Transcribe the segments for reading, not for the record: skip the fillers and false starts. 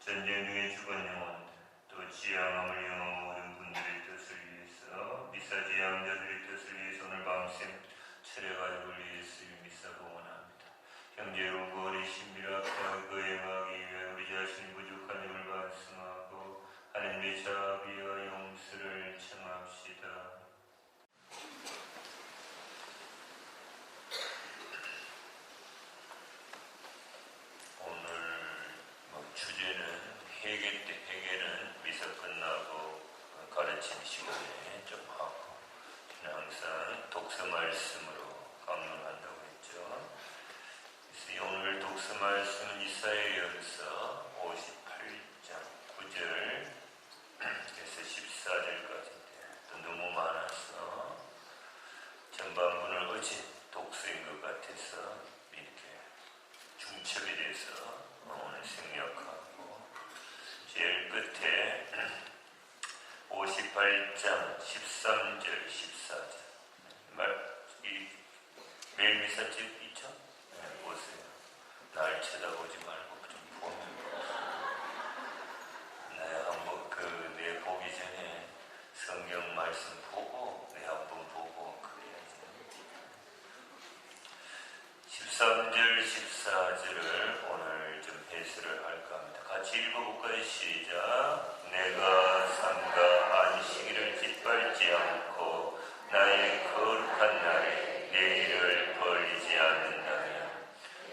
전쟁 중에 죽은 영혼들, 우리 자비와 용서를 청합시다. 오늘 주제는 회개는 미사 끝나고 가르침 시간에 좀 하고, 저는 항상 독서 말씀으로 강론한다고 했죠. 그래서 오늘 독서 말씀은 이사야서 58장 9절에서 14절까지인데 너무 많아서 전반부는 어제 독서인 것 같아서 이렇게 중첩이 돼서 오늘 생략하고, 제일 끝에 58장 13절 14절 매일 미사집 있죠? 네, 보세요. 날 쳐다보지 말고 좀 보면 내 보기 전에 성경 말씀 보고 내 한번 보고 그래야지. 13절 14절을 오늘 좀 해설을 할까 합니다. 같이 읽어볼까요? 시작. 내가 삼가 안식일을 짓밟지 않고 나의 거룩한 날에 내 일을 벌리지 않는다면,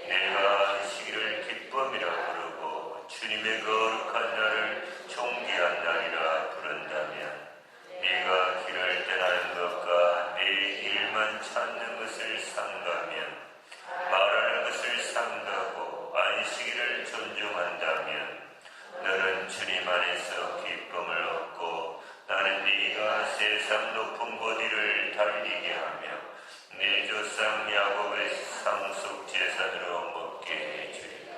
내가 안식일을 기쁨이라 부르고 주님의 거룩한 날을 존귀한 날이라 부른다면, 네가 길을 떠나는 것과 내 일만 찾는 것을 삼가면, 말하는 것을 삼가고 안식일을 존중한다면, 너는 주님 안에서 기쁨을 얻고 나는 네가 세상 높은 곳 위를 달리게 하며 내 조상 야곱의 상속 재산으로 먹게 해주리라.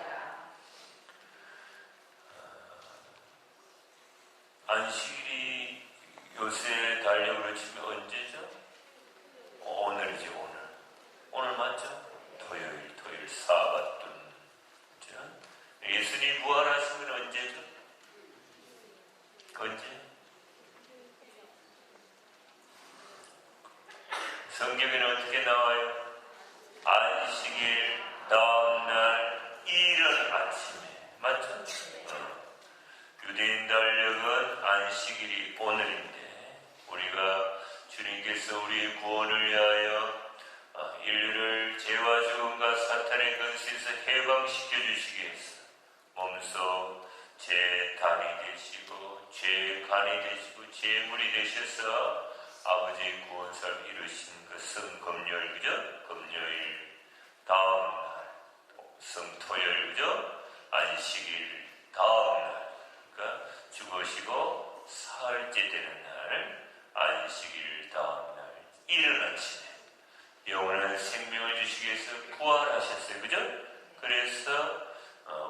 안식일이 요새 달력으로 치면 언제죠? 오늘이지. 오늘 맞죠? 토요일 사바돈. 그죠? 예수님이 부활하시면 언제죠? 언제? 성경에는 어떻게 나와요? 안식일 다음날 이른 아침에. 맞죠? 유대인 달력은 안식일이 오늘인데, 우리가 주님께서 우리의 구원을 위하여 인류를 죄와 죽음과 사탄의 권세에서 해방시켜 주시기 위해서 몸소 제단이 되시고 죄간이 되시고 제물이 되셔서 아버지의 구원사를 이루신 것은 금요일, 그죠? 금요일 다음날, 성토요일, 그죠? 안식일 다음날, 그러니까 죽으시고 사흘째 되는 날, 안식일 다음날 이른 아침에 영원한 생명을 주시기 위해서 부활하셨어요. 그죠? 그래서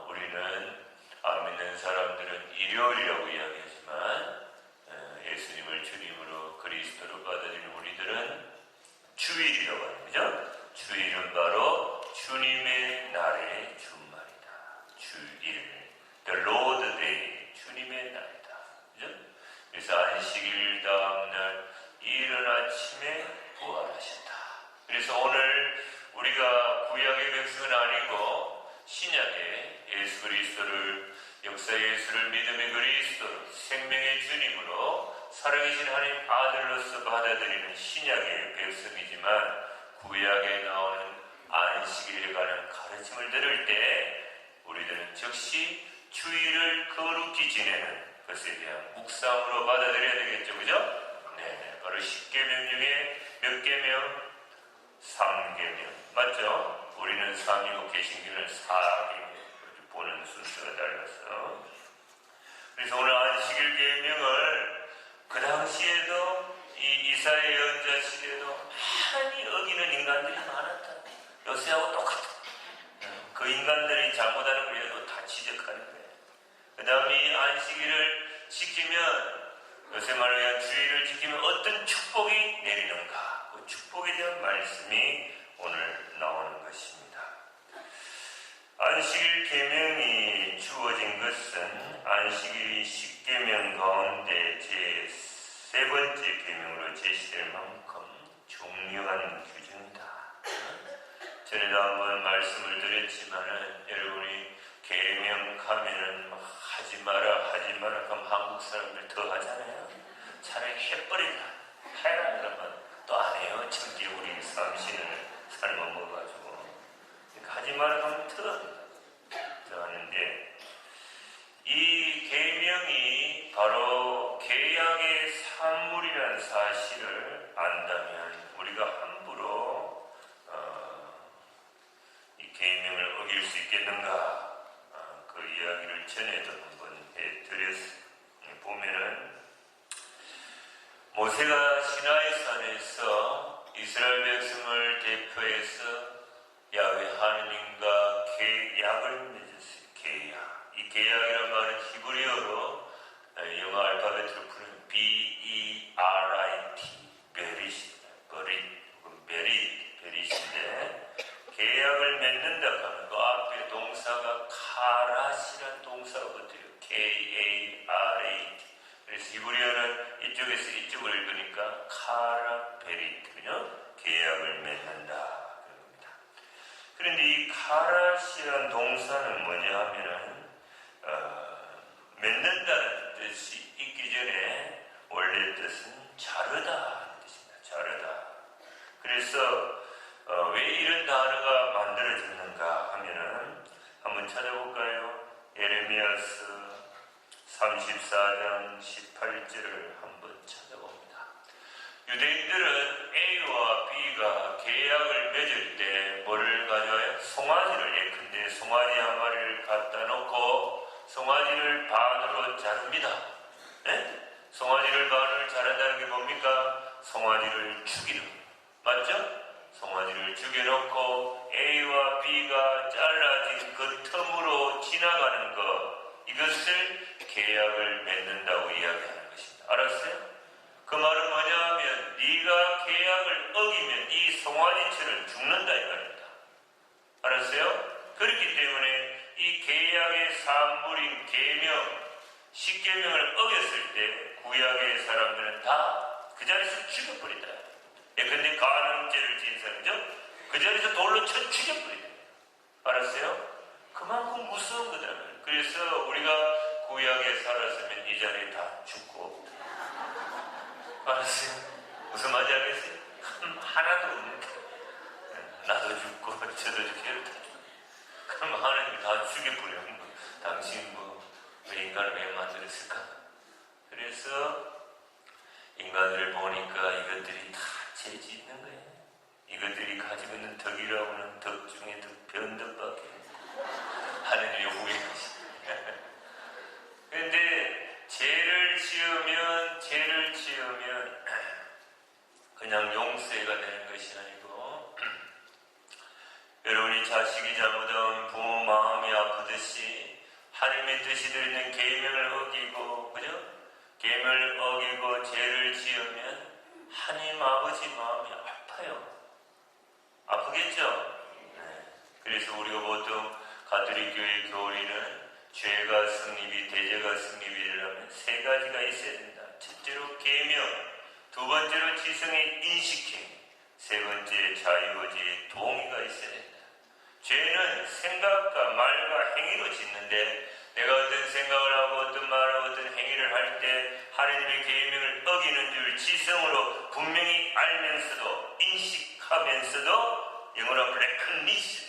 우리는 안 믿는 사람들은 일요일이라고 이야기하지만 예수님을 주님으로 그리스도로 받아들이는 우리들은 주일이라고 합니다. 그죠? 주일은 바로 주님의 날의 주말이다. 주일, The Lord Day, 주님의 날이다. 그죠? 그래서 안식일 다음날 이른 아침에 부활하셨다. 그래서 오늘 우리가 구약의 백성은 아니고 신약의 예수 그리스도를, 역사 예수를 믿음의 그리스도로, 생명의 주님으로, 살아계신 하나님 아들로서 받아들이는 신약의 백성이지만, 구약에 나오는 안식일에 관한 가르침을 들을 때 우리들은 즉시 주일을 거룩히 지내는 것에 대한 묵상으로 받아들여야 되겠죠. 그죠? 네, 바로 10계명 중에 몇 계명? 3계명. 맞죠? 우리는 3이고 개신교는 4계명. 보는 순서가 달라서. 그래서 오늘 안식일 계명을 그 당시에도 이 이사야 예언자 시대에도 많이 어기는 인간들이 많았다. 요새하고 똑같아. 그 인간들이 잘못하는 거에도 다 지적하는 거예요. 그 다음에 이 안식일을 지키면, 요새 말하면 주일을 지키면 어떤 축복이 내리는가, 그 축복에 대한 말씀이 오늘 나오는 것입니다. 안식일 계명이 주어진 것은 안식일이 10계명 가운데 제 3번째 계명으로 제시될 만큼 중요한 규정이다. 전에도 한번 말씀을 드렸지만은, 여러분이 계명 하면은 하지 마라 하면 한국 한국 사람들 더 하잖아요. 차라리 해버리라, 해라 그러면 또 안 해요. 청기 우리 삼신을 삶아 먹어가지고. 그러니까 하지 말라면 더 하는데, 이 계명이 바로 계약의 산물이라는 사실을 안다면 우리가 함부로 이 계명을 어길 수 있겠는가? 그 이야기를 전에도 한번 해드렸어요. 보면은 모세가 시나이산에서 이스라엘 백성을 대표해서 야훼 하느님과 계약을 맺었어요. 계약. 이 계약이란 말은 히브리어로 영어 알파벳으로 부르는 B-E-R-I-T, 베릿인데 계약을 맺는다 하면 그 앞에 동사가 카라시라는 동사가 붙어요. K-A-R-A-T. 그래서 히브리어는 이쪽에서 이쪽을 읽으니까 카라 베리트군요. 계약을 맺는다. 그럽니다. 그런데 이 카라시라는 동사는 뭐냐 하면은 맺는다는 뜻이 있기 전에 원래 뜻은 자르다 하는 뜻입니다. 자르다. 그래서 왜 이런 단어가 만들어졌는가 하면은 한번 찾아볼까요? 예레미야서 34장 18절을 한번 찾아봅니다. 유대인들은 A와 B가 계약을 맺을 때 뭐를 가져와요? 송아지를, 예컨대 송아지 한 마리를 갖다 놓고 송아지를 반으로 자릅니다. 네? 송아지를 반으로 자른다는 게 뭡니까? 송아지를 죽이는, 맞죠? 송아지를 죽여놓고 A와 B가 잘라진 그 틈으로 지나가는 것, 이것을 계약을 맺는다고 이야기하는 것입니다. 알았어요? 그 말은 뭐냐 하면 네가 계약을 어기면 이 송아지처럼 죽는다 이 말입니다. 알았어요? 그렇기 때문에 이 계약의 산물인 계명, 십계명을 어겼을 때 구약의 사람들은 다 그 자리에서 죽여버린다. 예컨대 간음죄를 지은 사람이죠? 그 자리에서 돌로 쳐 죽여버린다. 알았어요? 그만큼 무서운 거다. 그래서 우리가 구약에 살았으면 이 자리에 다 죽고. 알았어요? 무슨 말인지 알겠어요? 하나도 없는데. 나도 죽고 저도 죽고. 그럼 하나님이 다 죽여버려. 당신 왜 인간을 왜 만들었을까? 그래서 인간들을 보니까 이것들이 다 죄 짓는 거예요. 이것들이 가지고 있는 덕이라고는 덕 중에 덕 변덕밖에 하느님의 후회하시. 그런데 죄를 지으면 그냥 용서가 되는 것이 아니고 여러분이 자식이 잘못하면 부모 마음이 아프듯이 하나님의 뜻이 들어있는 계명을 어기고, 그죠? 계명을 어기고 죄를 지으면 하나님 아버지 마음이 아파요. 아프겠죠? 네. 그래서 우리가 보통 가톨릭 교회 교리는 죄가 성립이, 대죄가 성립이 되려면 세 가지가 있어야 된다. 첫째로 계명, 두 번째로 지성의 인식행, 세 번째 자유의지의 동의가 있어야 된다. 죄는 생각과 말과 행위로 짓는데 내가 어떤 생각을 하고 어떤 말을 하고 어떤 행위를 할 때 하나님의 계명을 어기는 줄 지성으로 분명히 알면서도 인식하면서도 영어로 recognize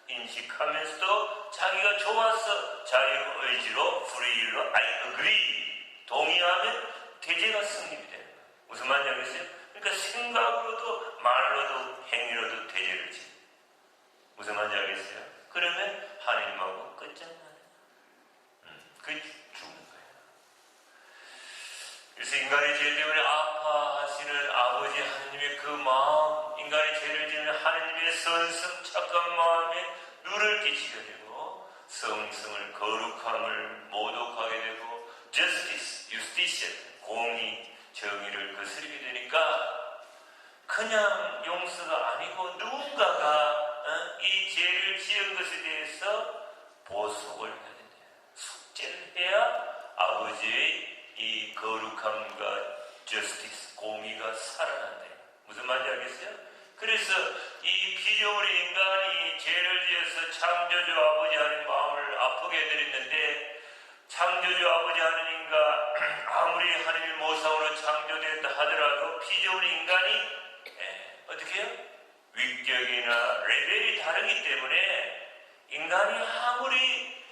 인식하면서도 자기가 좋아서 자유의지로 free, I agree 동의하면 대죄가 성립이 되는 거예요. 무슨 말인지 알겠어요? 그러니까 생각으로도 말로도 행위로도 대죄를 지어요. 무슨 말인지 알겠어요? 그러면 하나님하고 끝장나요. 그게 죽는 거예요. 그래서 인간의 죄 때문에 아파하시는 아버지 하나님의 그 마음, 인간의 죄를 지으면 하나님의 선성 착한 마음에 누를 끼치게 되고 성성을 거룩함을 모독하게 되고 justice, 공의, 정의를 거스르게 되니까 그냥 용서가 아니고 누군가가 이 죄를 지은 것에 대해서 보속을 해야 된다. 속죄를 해야 아버지의 이 거룩함과 justice, 공의가 살아난다. 무슨 말인지 알겠어요? 그래서 이 피조물의 인간이 죄를 지어서 창조주 아버지 하나님 마음을 아프게 해드렸는데 창조주 아버지 하느님과 아무리 하느님 모상으로 창조됐다 하더라도 피조물 인간이 어떻게 해요? 위격이나 레벨이 다르기 때문에 인간이 아무리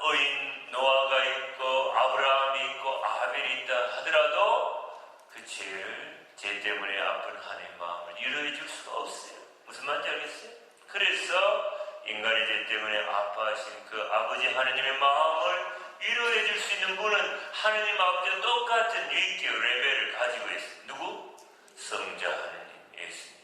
의인 노아가 있고 아브라함이 있고 아벨이 있다 하더라도 그 죄 때문에 아픈 하나님의 마음을 이루어 줄 수가 없어요. 무슨 말인지 알겠어요? 그래서 인간의 죄 때문에 아파하신 그 아버지 하느님의 마음을 위로해 줄 수 있는 분은 하느님 아버지와 똑같은 위격 레벨을 가지고 있어요. 누구? 성자 하느님 예수님.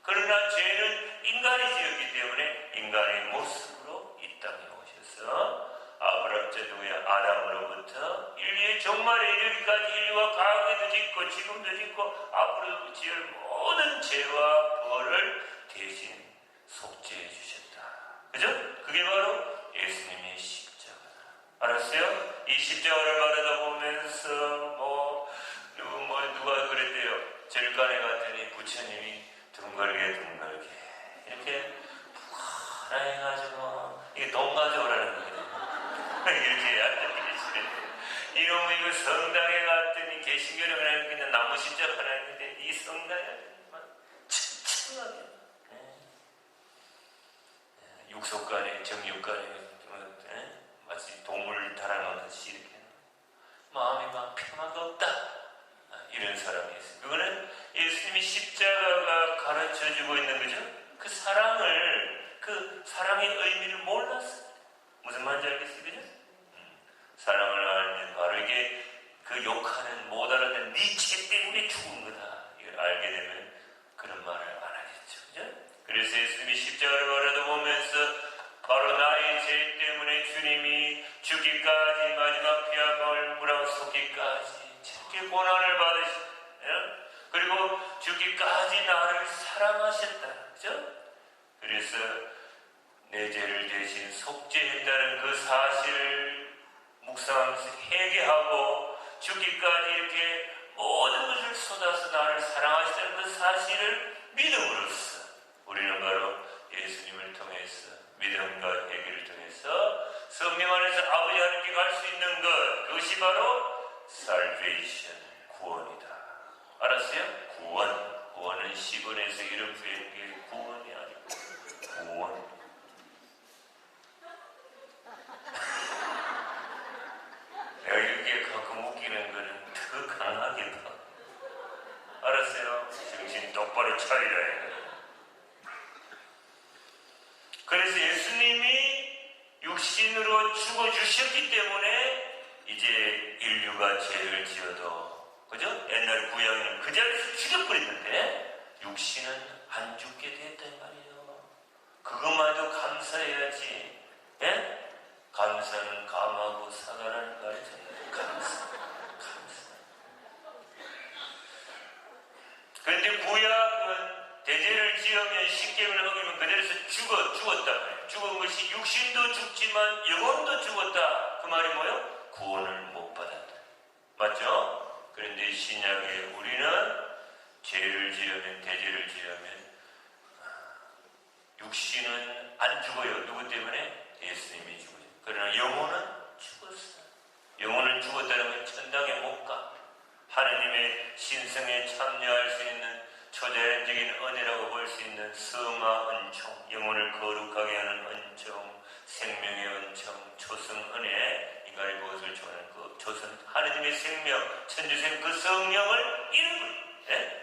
그러나 죄는 인간이 지었기 때문에 인간의 모습으로 이 땅에 오셔서 아브라함 제도의 아담으로부터 인류의 종말에 이르기까지 인류가 과거에도 짓고 지금도 짓고 앞으로 지을 모든 죄와 벌을 대신 속죄해 주셨다. 그죠? 그게 바로 예수님의 십자가. 알았어요? 이 십자가를 바라다 보면서 누가 그랬대요. 절간에 갔더니 부처님이 둥글게 이렇게 하나 해가지고 이게 돈 가져오라는 거거든요. 이렇게 앉아계시는데 이놈의 이거 성당에 갔더니 개신교를 하나 그냥 나무 십자가 하나 했는데 이 성당에 층층하게 육속간에 정육간에 마치 동물 달아놓듯이 이렇게 마음이 막 평화가 없다 이런 사람이 있어요. 그거는 예수님이 십자가가 가르쳐주고 있는 거죠. 그 사랑의 의미를 몰랐어요. 무슨 말인지 알겠어요? 그죠? 사랑을 알면 바로 이게 그 욕하는 못 알아듣는 네 죄 때문에 죽은 거다. 이걸 알게 되면 그런 말을 안 하겠죠. 그죠? 그래서 예수님이 십자가를 바라다 보면서 바로 나의 죄 때문에 주님이 죽기까지 마지막 피와 물하고 쏟기까지 저렇게 고난을 받으시고 그리고 죽기까지 나를 사랑하셨다. 그죠? 그래서 내 죄를 대신 속죄했다는 그 사실을 묵상하면서 회개하고 죽기까지 이렇게 모든 것을 쏟아서 나를 사랑하시다는 그 사실을 믿음으로써 우리는 바로 예수님을 통해서 믿음과 회개를 통해서 성령 안에서 아버지 하나님께 갈 수 있는 것, 그것이 바로 salvation, 구원이다. 알았어요? 구원은 10원에서 이름 부여한 게 구원이 아니고 구원. 내가 이렇게 가끔 웃기는 거는 더 강하게 봐. 알았어요? 정신 똑바로 차리라 해. 그래서 예수님이 육신으로 죽어주셨기 때문에 이제 인류가 죄를 지어도 그죠? 옛날 구약에는 그 자리에서 죽여버렸는데 육신은 안 죽게 됐단 말이에요. 그것만도 감사해야지. 예? 감사는 감하고 사과라는 말이잖아요. 감사. 그런데 구약은 대죄를 지으면 십계명을 어기면 그대로서 죽었단 말이에요. 죽은 것이 육신도 죽지만 영혼도 죽었다. 그 말이 뭐예요? 구원을 못 받았다. 맞죠? 그런데 신약에 우리는 죄를 지으면 대죄를 지으면 육신은 안 죽어요. 누구 때문에? 예수님이 죽어요. 그러나 영혼은 죽었어요. 영혼은 죽었다는 건 천당에 못 가. 하느님의 신성에 참여할 수 있는 초자연적인 은혜라고 볼 수 있는 성화 은총, 영혼을 거룩하게 하는 은총, 생명의 은총, 초성 은혜, 인간의 무엇을 좋아하는 그 조선 하느님의 생명, 천주생 그 성령을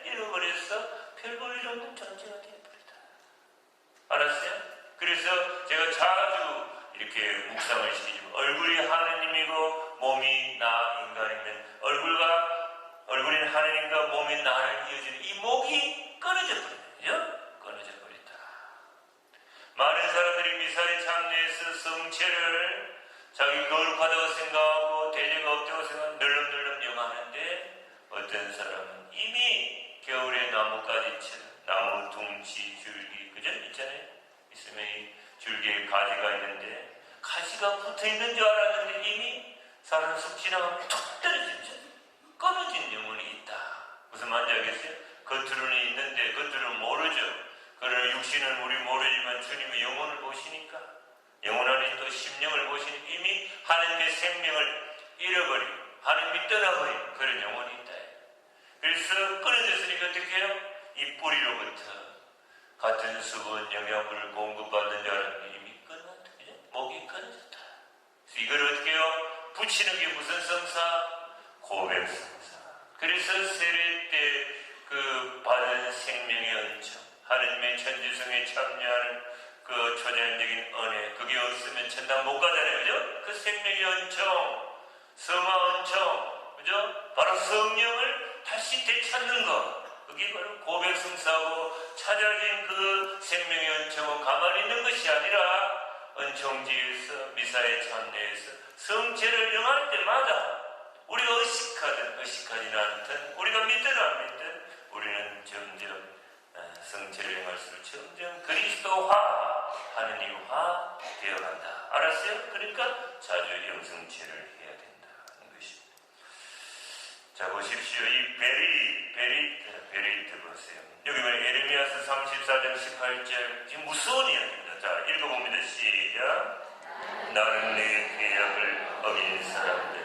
잃어버려서 별 볼 일 없는 존재가 되어버리다. 알았어요? 그래서 제가 자주 이렇게 묵상을 시키지만 얼굴이 하느님이고 몸이 나 인간이면 얼굴인 하느님과 몸이 나를 이어주는 이 목이 끊어져 버려요. 끊어져 버린다. 많은 사람들이 미사에 참여해서 성체를 자기 거룩하다고 생각하고 대죄가 없다고 생각하고 널름널름 영하는데 어떤 사람은 이미 겨울에 나뭇가지처럼 나무 둥지 줄기 그죠? 있잖아요. 있으면 이 줄기에 가지가 있는데 가지가 붙어있는 줄 알았는데 이미 사람 속 지나가면 툭 떨어지죠. 끊어진 영혼이 있다. 무슨 말인지 알겠어요? 겉으로는 있는데 겉으로는 모르죠. 그러나 육신은 우리 모르지만 주님의 영혼을 보시니까 영혼 안에 또 심령을 보신 이미 하나님의 생명을 잃어버린, 하나님이 떠나버린 그런 영혼이 있다. 그래서 끊어졌으니까 어떻게 해요? 이 뿌리로부터 같은 수분, 영양분을 공급받는 자는 이미 끊었다. 그죠? 목이 끊어졌다. 그래서 이걸 어떻게 해요? 붙이는 게 무슨 성사? 고백성사. 그래서 세례 때 그 받은 생명의 은총, 하나님의 천지성에 참여하는 그 초자연적인 은혜, 그게 없으면 천당 못 가잖아요. 그죠? 그 생명의 은총, 성화 은총, 그죠? 바로 성령을 다시 되찾는 것. 그게 바로 고백성사하고 찾아진 그 생명의 은총은 가만히 있는 것이 아니라 은총지에서 미사의 참내에서 성체를 영할 때마다 우리가 의식하든 의식하지 않든 우리가 믿든 안 믿든 우리는 점점 성체를 영할수록 점점 그리스도화, 하느님화 되어간다. 알았어요? 그러니까 자주 영성체를 해야 된다는 것입니다. 자, 보십시오. 이 베리트 보세요. 여기 보면 에레미야서 34장 18절, 지금 무서운 이야기입니다. 자, 읽어봅니다. 시작. 나는 내 계약을 어긴 사람들,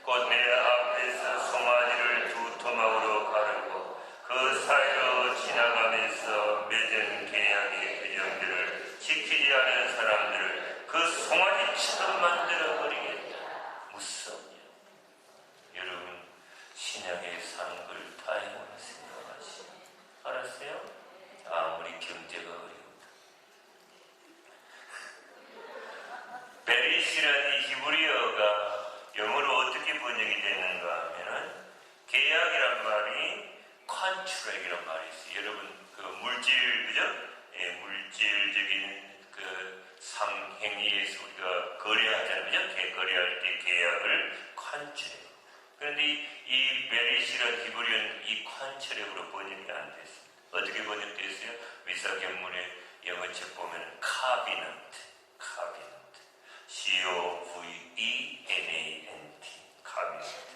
곧 내 앞에서 송아지를 두 토막으로 가르고 그 사이로 지나가면서 맺은 계약의 규정들을 지키지 않은 사람들을 그 송아지처럼 만들어버리겠다. 무섭냐? 여러분, 신약에 사는 걸 다행으로 생각하시오. 알았어요? 아무리 경제가 어려워도. 베리시라는 이 히브리어가 영어로 어떻게 번역이 되는가 하면은 계약이란 말이 컨트랙이란 말이 있어요. 여러분, 그 물질, 그죠? 예, 물질적인 그 상행위에서 우리가 거래하잖아요. 그죠? 거래할 때 계약을 컨트랙. 그런데 이 베리시라는 히브리어는 이 컨트랙으로 번역이 안 됐습니다. 어떻게 번역됐어요? 위사경문의 영어책 보면 카비넌트, C-O-V-E-N-A-N-T, 카비넌트.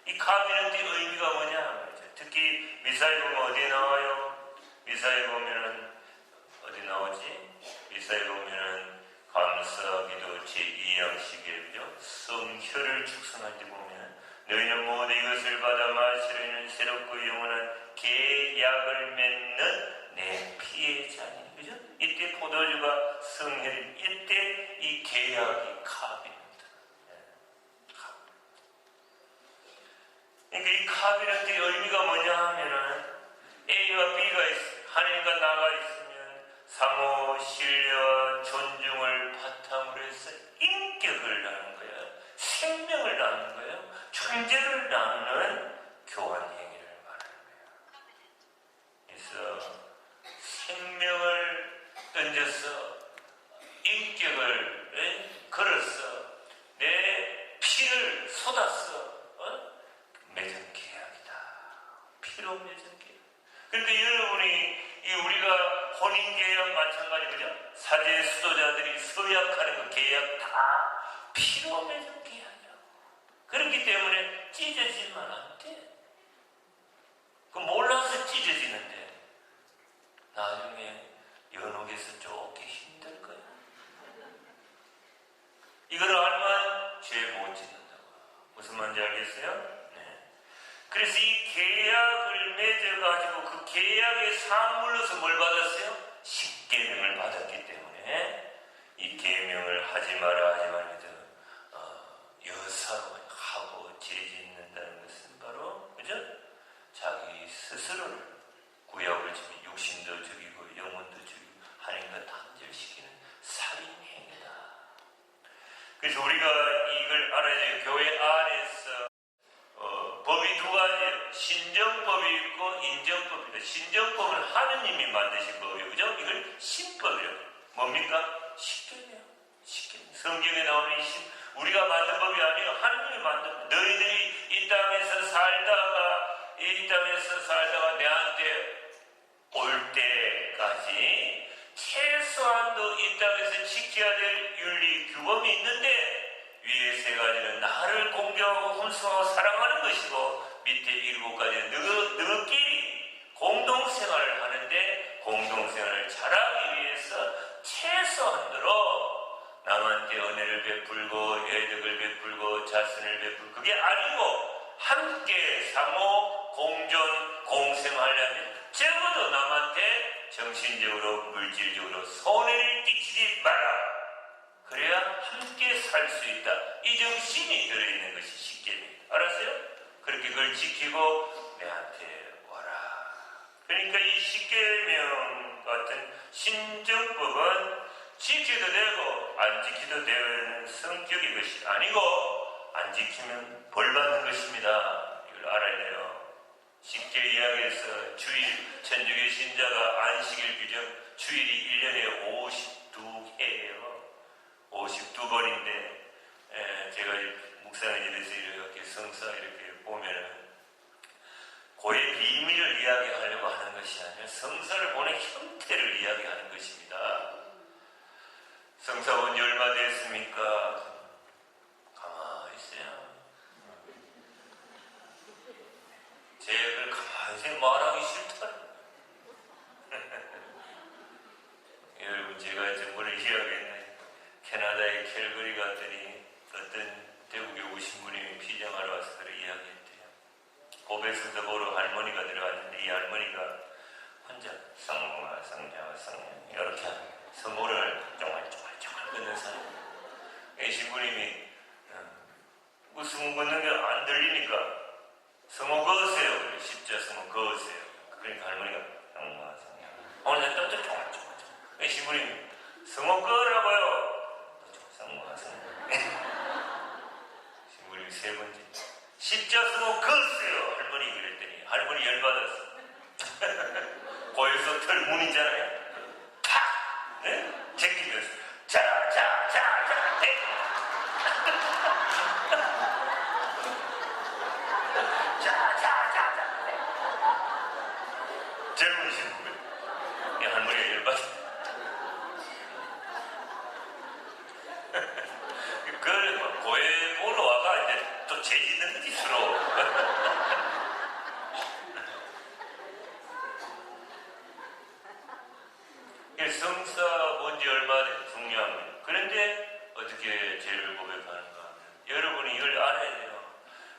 이 카비넌트의 의미가 뭐냐 말이죠. 특히 미사에 보면 어디에 나와요? 미사에 보면은 어디 나오지? 미사에 보면은 감사기도 제2양식이죠. 성혈을 축성할 때 보면 너희는 모두 이것을 받아 마시려는 새롭고 영원한 계약을 맺는 내 피의 잔이. 그죠? 이때 포도주가 성혈이, 이때 이 계약이 카비넌트. 그러니까 이 카비넌트의 의미가 뭐냐 하면은 A와 B가 있어. 하나님과 나가 있으면 상호 신뢰와 존중을 바탕으로 해서 인격을 나누는 거예요. 생명을 나누는 거예요. 존재를 나누는 교환 행위를 말하는 거예요. 그래서 생명을 던져서 인격을 걸어서 내 피를 쏟아서 맺은 계약이다. 피로 맺은 계약. 그러니까 여러분이 우리가 혼인 계약 마찬가지, 그죠? 사제 수도자들이 서약하는 그 계약 다 피로 맺은 계약이라고. 그렇기 때문에 찢어지면 안 돼. 그 몰라서 찢어지는데 나중에 연옥에서 쫓기 힘들 거야. 이걸 알면 죄 못 짓는다고. 무슨 말인지 알겠어요? 그래서 이 계약을 맺어가지고 그 계약의 상물로서 뭘 받았어요? 십계명을 받았기 때문에 이 계명을 하지 마라 해도 여사로 하고 죄짓는다는 것은 바로, 그죠? 자기 스스로를 구약을 지면 육신도 죽이고 영혼도 죽이고 하나님과 단절시키는 살인행위다. 그래서 우리가 이걸 알아야 돼요. 교회 안에서 법이 두 가지예요. 신정법이 있고 인정법이다. 신정법은 하느님이 만드신 법이에요. 그죠? 이걸 신법이라고. 뭡니까? 십계명. 성경에 나오는 우리가 만든 법이 아니에요. 하느님이 만든 법. 너희들이 이 땅에서 살다가 내한테 올 때까지 최소한도 이 땅에서 지켜야 될 윤리 규범이 있는데 위에 세 가지는 나를 공경하고 훈수하고 사랑하는 것이고 밑에 7가지는 너희끼리 공동생활을 하는데 공동생활을 잘하기 위해서 최소한도로 남한테 은혜를 베풀고 애덕을 베풀고 자선을 베풀고 그게 아니고 함께 상호 공존 공생하려면 적어도 남한테 정신적으로 물질적으로 손해를 끼치지 마라. 그래야 함께 살 수 있다. 이 정신이 들어있는 것이 십계명이다. 알았어요? 그렇게 그걸 지키고 내한테 와라. 그러니까 이 십계명 같은 신정법은 지켜도 되고 안 지켜도 되는 성격의 것이 아니고 안 지키면 벌받는 것입니다. 이걸 알아야 돼요. 쉽게 이야기해서 주일, 천주교 신자가 안식일 규정 주일이 1년에 52회예요. 52번인데 제가 묵상의 집에서 이렇게 성사 이렇게 보면은 고의 비밀을 이야기하려고 하는 것이 아니라 성사를 보는 형태를 이야기하는 것입니다. 성사 온 지 얼마 됐습니까? 가만히 있어요. 제가 가만히 말하기 싫다. 여러분 제가 저번에 이야기했네. 캐나다의 캘거리 갔더니 어떤 대국에 오신 분이 피정하러 와서 그렇게 이야기했대요. 고백선서 보러 할머니가 들어갔는데 이 할머니가 혼자 성모가 성자가 성령 이렇게 성모를 쫑알쫑알 걷는 사람. 이 신부님이 무슨 걷는 게 안 들리니까 성모 거으세요. 십자 성모 거으세요. 그러니까 할머니가 성모가 성령 오늘 또 쫑알쫑알 이 신부님이 성모 거으라고요. 성모가 성모 신부님이 세 번째 십자 성모 거으세요. 할머니 그랬더니 할머니 열받았어. 고에서 털 문이잖아요. 팍! 네? 제끼면서 자, 네. 젊은 신부가 이 할머니가 열받았어. 그걸 고에 보러 와가 이제 또 죄짓는 거지 서로. 성사 본지 얼마 중요한 거예요. 그런데 어떻게 죄를 고백하는가 하면 여러분이 이걸 알아야 돼요.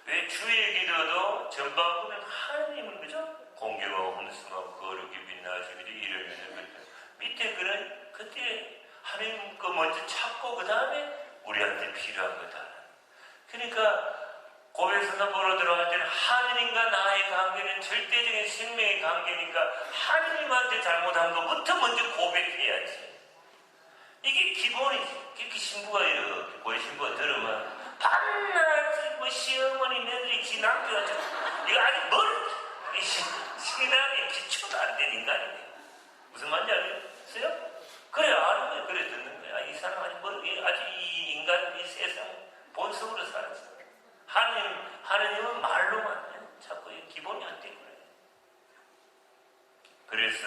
왜 주의 기도도 전반부는 하나님은 그죠? 공경하고 hun성하고 거룩히 빛나시 그죠? 이러면은 그죠? 밑에 그런 그때 하나님 거 먼저 찾고 그 다음에 우리한테 필요한 거다. 그러니까 고백선서 보러 들어갈 때는 하느님과 나의 관계는 절대적인 생명의 관계니까 하느님한테 잘못한 것부터 먼저 고백해야지. 이게 기본이지. 그렇게 신부가 이렇게 고의 신부가 들으면 반나지 뭐 시어머니 며느리 지 남편 이거 아직 멀 신앙의 기초도 안 된 인간이네. 무슨 말인지 알겠어요? 그래 아는 거야. 그래 듣는 거야. 이 사람 아직 아직 이 인간 이 세상 본성으로 살았어. 하느님은 말로만 해. 자꾸 기본이 안 되고 그래. 그래서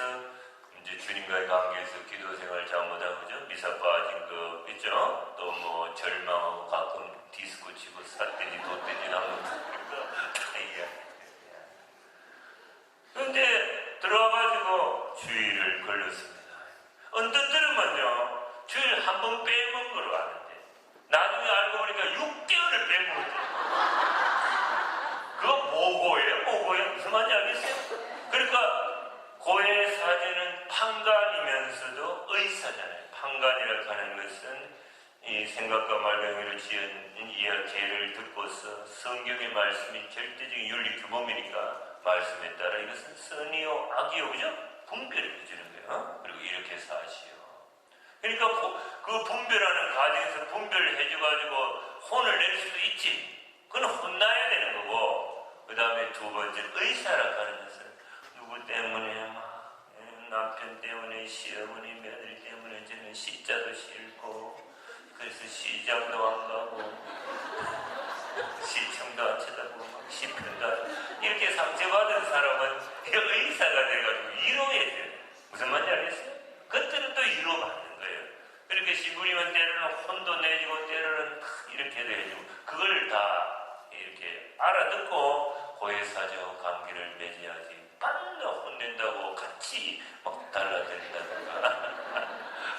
이제 주님과의 관계에서 기도 생활 잘못하고 그죠? 미사 빠진 거 있죠? 또 뭐 절망하고 가끔 디스코 치고 삿대지 돗대지 나면 다 이야기. 그런데 들어와가지고 주의를 걸렸습니다. 언뜻 들으면요 주일 한 번 빼먹은 걸로 아는데 나중에 알고 보니까 6개월을 빼먹었대요. 그거 모고예요? 무슨 말인지 알겠어요? 그러니까 고의 사제는 판관이면서도 의사잖아요. 판관이라고 하는 것은 이 생각과 말병으로 지은 이야기를 듣고서 성경의 말씀이 절대적인 윤리 규범이니까 말씀에 따라 이것은 선이요 악이요 그죠? 분별을 해주는 거예요. 그리고 이렇게 사시오. 그러니까 그 분별하는 과정에서 분별을 해줘가지고 혼을 낼 수도 있지. 그건 혼나야 되는 거고 그 다음에 두 번째 의사라고 하는 것은 누구 때문에 막 남편 때문에 시어머니 며느리 때문에 저는 시자도 싫고 그래서 시장도 안 가고 시청도 안 쳐다보고 막 시편도 안 이렇게 상처받은 사람은 의사가 돼가지고 위로해야 돼요. 무슨 말인지 알겠어요? 그때는 또 위로받는 거예요. 그렇게 신부님은 때로는 혼도 내주고 때로는 이렇게도 해주고 그걸 다 이렇게 알아듣고 고해사제와 관계를 맺어야지. 빵나 혼낸다고 같이 막 달라든다든가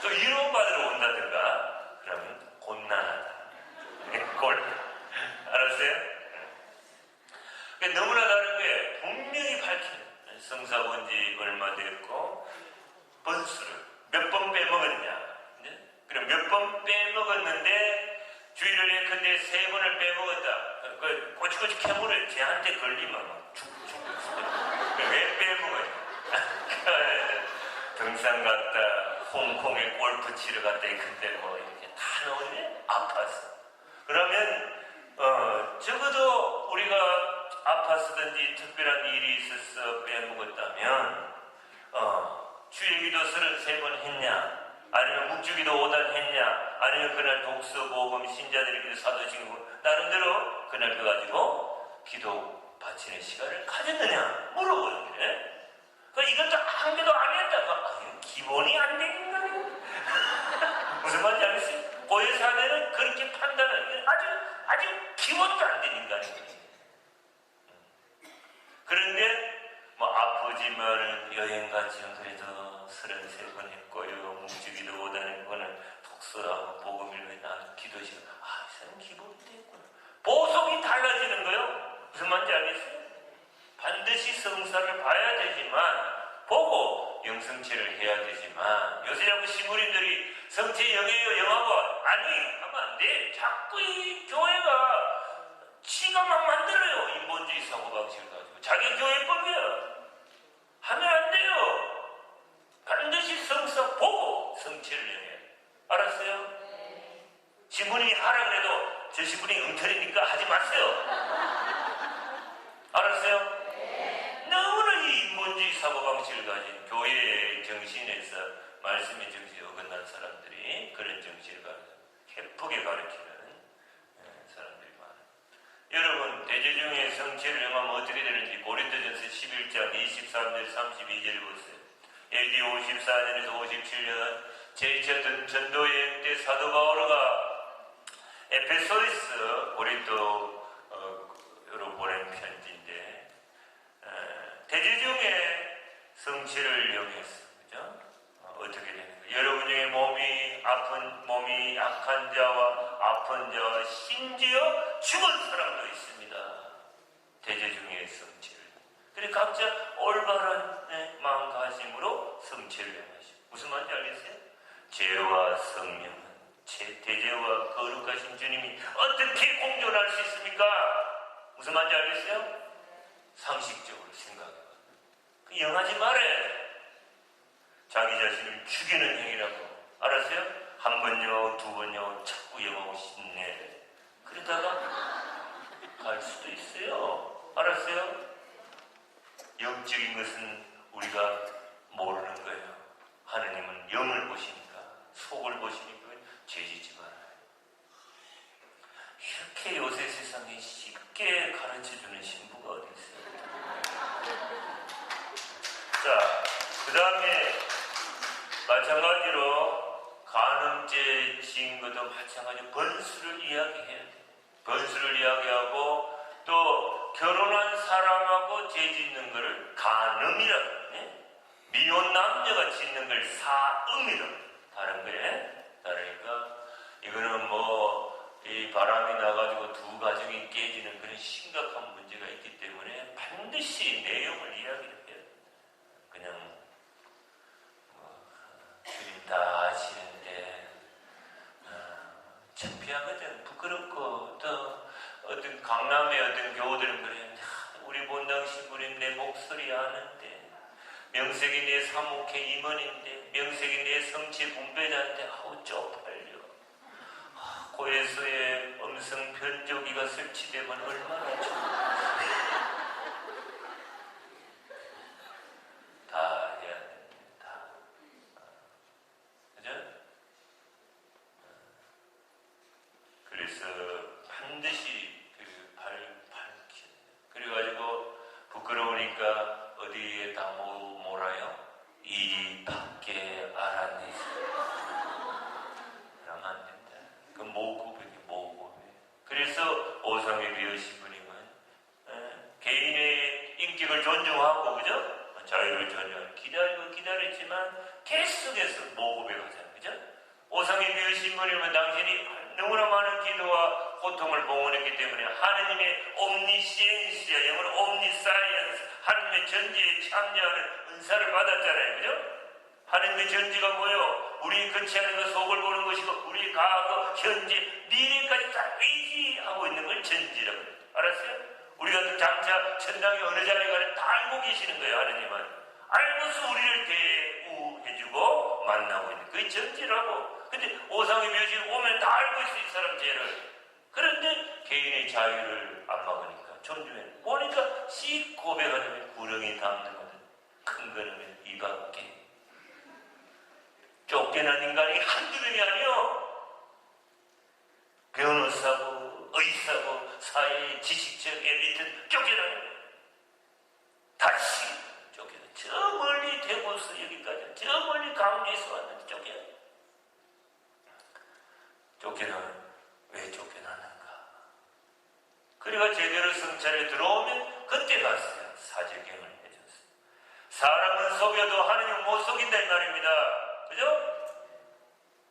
또 위로받으러 온다든가 그러면 곤란하다. 꼴. 알았어요? 너무나 다른 거예요. 분명히 밝혀요. 성사 본 지 얼마 됐고, 번수를 몇 번 빼먹었냐. 네? 그럼 몇 번 빼먹었는데, 주의를 예컨대 3번을 빼먹었다. 그 꼬치꼬치 캐물어요. 쟤한테 걸리면 막 죽겠어요. 왜 빼먹어요? 등산 갔다, 홍콩에 골프 치러 갔다, 근데 뭐 이렇게 다 나오네? 아파서. 그러면, 적어도 우리가 아팠었든지 특별한 일이 있어서 빼먹었다면, 주일기도 33번 했냐? 아니면 묵주기도 5단 했냐? 아니면 그날 독서, 보금, 신자들에게도 사도신고, 나름대로 그날 펴가지고 기도 바치는 시간을 가졌느냐? 물어보는 게. 이것도 한 개도 안 했다가, 기본이 안 되는 거예요. 무슨 말인지 알겠어요? 고해사대는 그렇게 판단하는, 아주 기본도 안 되는 거 아니에요. 그런데, 아프지만은 여행 같지는 그래도 33번 했고요. 묵주기도 5단 했고는 독서하고 복음 읽고 나는 기도 시간. 이 사람 기본이 됐구나. 보석이 달라지는 거예요. 무슨 말인지 알겠어요? 반드시 성사를 봐야 되지만, 보고 영성체를 해야 되지만, 요새 자꾸 신부님들이 성체 영해요, 영하고, 아니, 하면 안 돼. 자꾸 이 교회가 지가 막 만들어요. 인본주의 사고방식을 가지고. 자기 교회법이야. 하면 안 돼요. 반드시 성사 보고 성체를 영해요. 알았어요? 신부님이 하라 그래도 저 신부님이 엉터리니까 하지 마세요. 알았어요? 너무나 이 인본주의 사고방식을 가진 교회의 정신에서 말씀의 정신에 어긋난 사람들이 그런 정신을 해프게 가르치는 사람들이 많아요. 여러분, 대제중에 성체를 영하면 어떻게 되는지 고린도전서 11장 23절 32절 보세요. AD 54년에서 57년 제2차 전도여행 때 사도 바오로가 에페소에서 고린도로 보낸 편지인데, 대제중에 성체를 영했어. 그죠? 어떻게 되는 거예요? 여러분 중에 몸이 약한 자와 아픈 자와 심지어 죽은 사람도 있습니다. 대제중에 성체를. 그래 각자 올바른 마음가짐으로 성체를 영하시고. 무슨 말인지 알겠어요? 죄와 성령은 대제와 거룩하신 주님이 어떻게 공존할 수 있습니까? 무슨 말인지 알겠어요? 상식적으로 생각해봐. 영하지 말아요. 자기 자신을 죽이는 행위라고. 알았어요? 한 번요, 두 번요, 자꾸 영하고 싶네. 그러다가 갈 수도 있어요. 알았어요? 영적인 것은 우리가 모르는 거예요. 하느님은 영을 보시니까, 속을 보시니까 죄지지 말아요. 이렇게 요새 세상에 쉽게 가르쳐주는 신부가 어디 있어요? 자, 그 다음에 마찬가지로 간음죄 지은 것도 마찬가지로 번수를 이야기해야 돼요. 번수를 이야기하고 또 결혼한 사람하고 죄 짓는 것을 간음이라고 해요. 미혼 남녀가 짓는 걸 사음이라고 해요. 다른 거에 다르니까 이거는 이 바람이 나가지고 두 가정이 깨지는 그런 심각한 문제가 있기 때문에 반드시 내용을 이야기를 해요. 그냥 주님 다 아시는데 창피하거든. 부끄럽고 또 어떤 강남의 어떤 교우들은 그래. 우리 본당 신부님 내 목소리 아는데 명색이 내 사목회 임원인데 명색이 내 성체 분배자인데 쪽팔려. 고해소에 음성 변조기가 설치되면 얼마나 좋아. 다 해야 됩니다. 그죠? 그래서 반드시 밝히. 그래가지고 부끄러우니까 어디에 다 몰아요? 이 밖에 알아내세요. 그러면 안 된다. 그 모고백이 모고백. 그래서 오성의 비어시부님은 개인의 인격을 존중하고, 그죠? 자유를 존중하고 기다리지만 계속해서 모고백 하잖아요. 그죠? 오상의 비유신문이면 당신이 너무나 많은 기도와 고통을 봉헌했기 때문에 하느님의 옴니시엔시아, 영어로 옴니사이언스, 하느님의 전지에 참여하는 은사를 받았잖아요. 그죠? 하느님의 전지가 뭐예요? 우리 근처 하는 거 속을 보는 것이고 우리 과거, 현재, 미래까지 다 의지하고 있는 걸 전지라고 해요. 알았어요? 우리가 장차 천당에 어느 자리에 가는 다 알고 계시는 거예요. 하느님은 알고서 우리를 대우해주고 만나고 있는 그게 전지라고. 근데 오상의 묘실 오면 다 알고 있어 이 사람 죄를. 그런데 개인의 자유를 안 막으니까 존중해. 보니까 씩 고백하면 구렁이 담는 거든 큰 거는 이 밖에 쫓겨난 인간이 한두 명이 아니요. 변호사고 의사고 사회의 지식적 엘리트는 쫓겨나요. 다시 쫓겨나요. 저 멀리 대구에서 여기까지 저 멀리 강주에서 왔는데 쫓겨나요. 쫓겨나요. 왜 쫓겨나는가? 그리고 제대로 성찰에 들어오면 그때 갔어요. 사제경을 해줬어요. 사람은 속여도 하느님 못 속인다 이 말입니다. 그죠?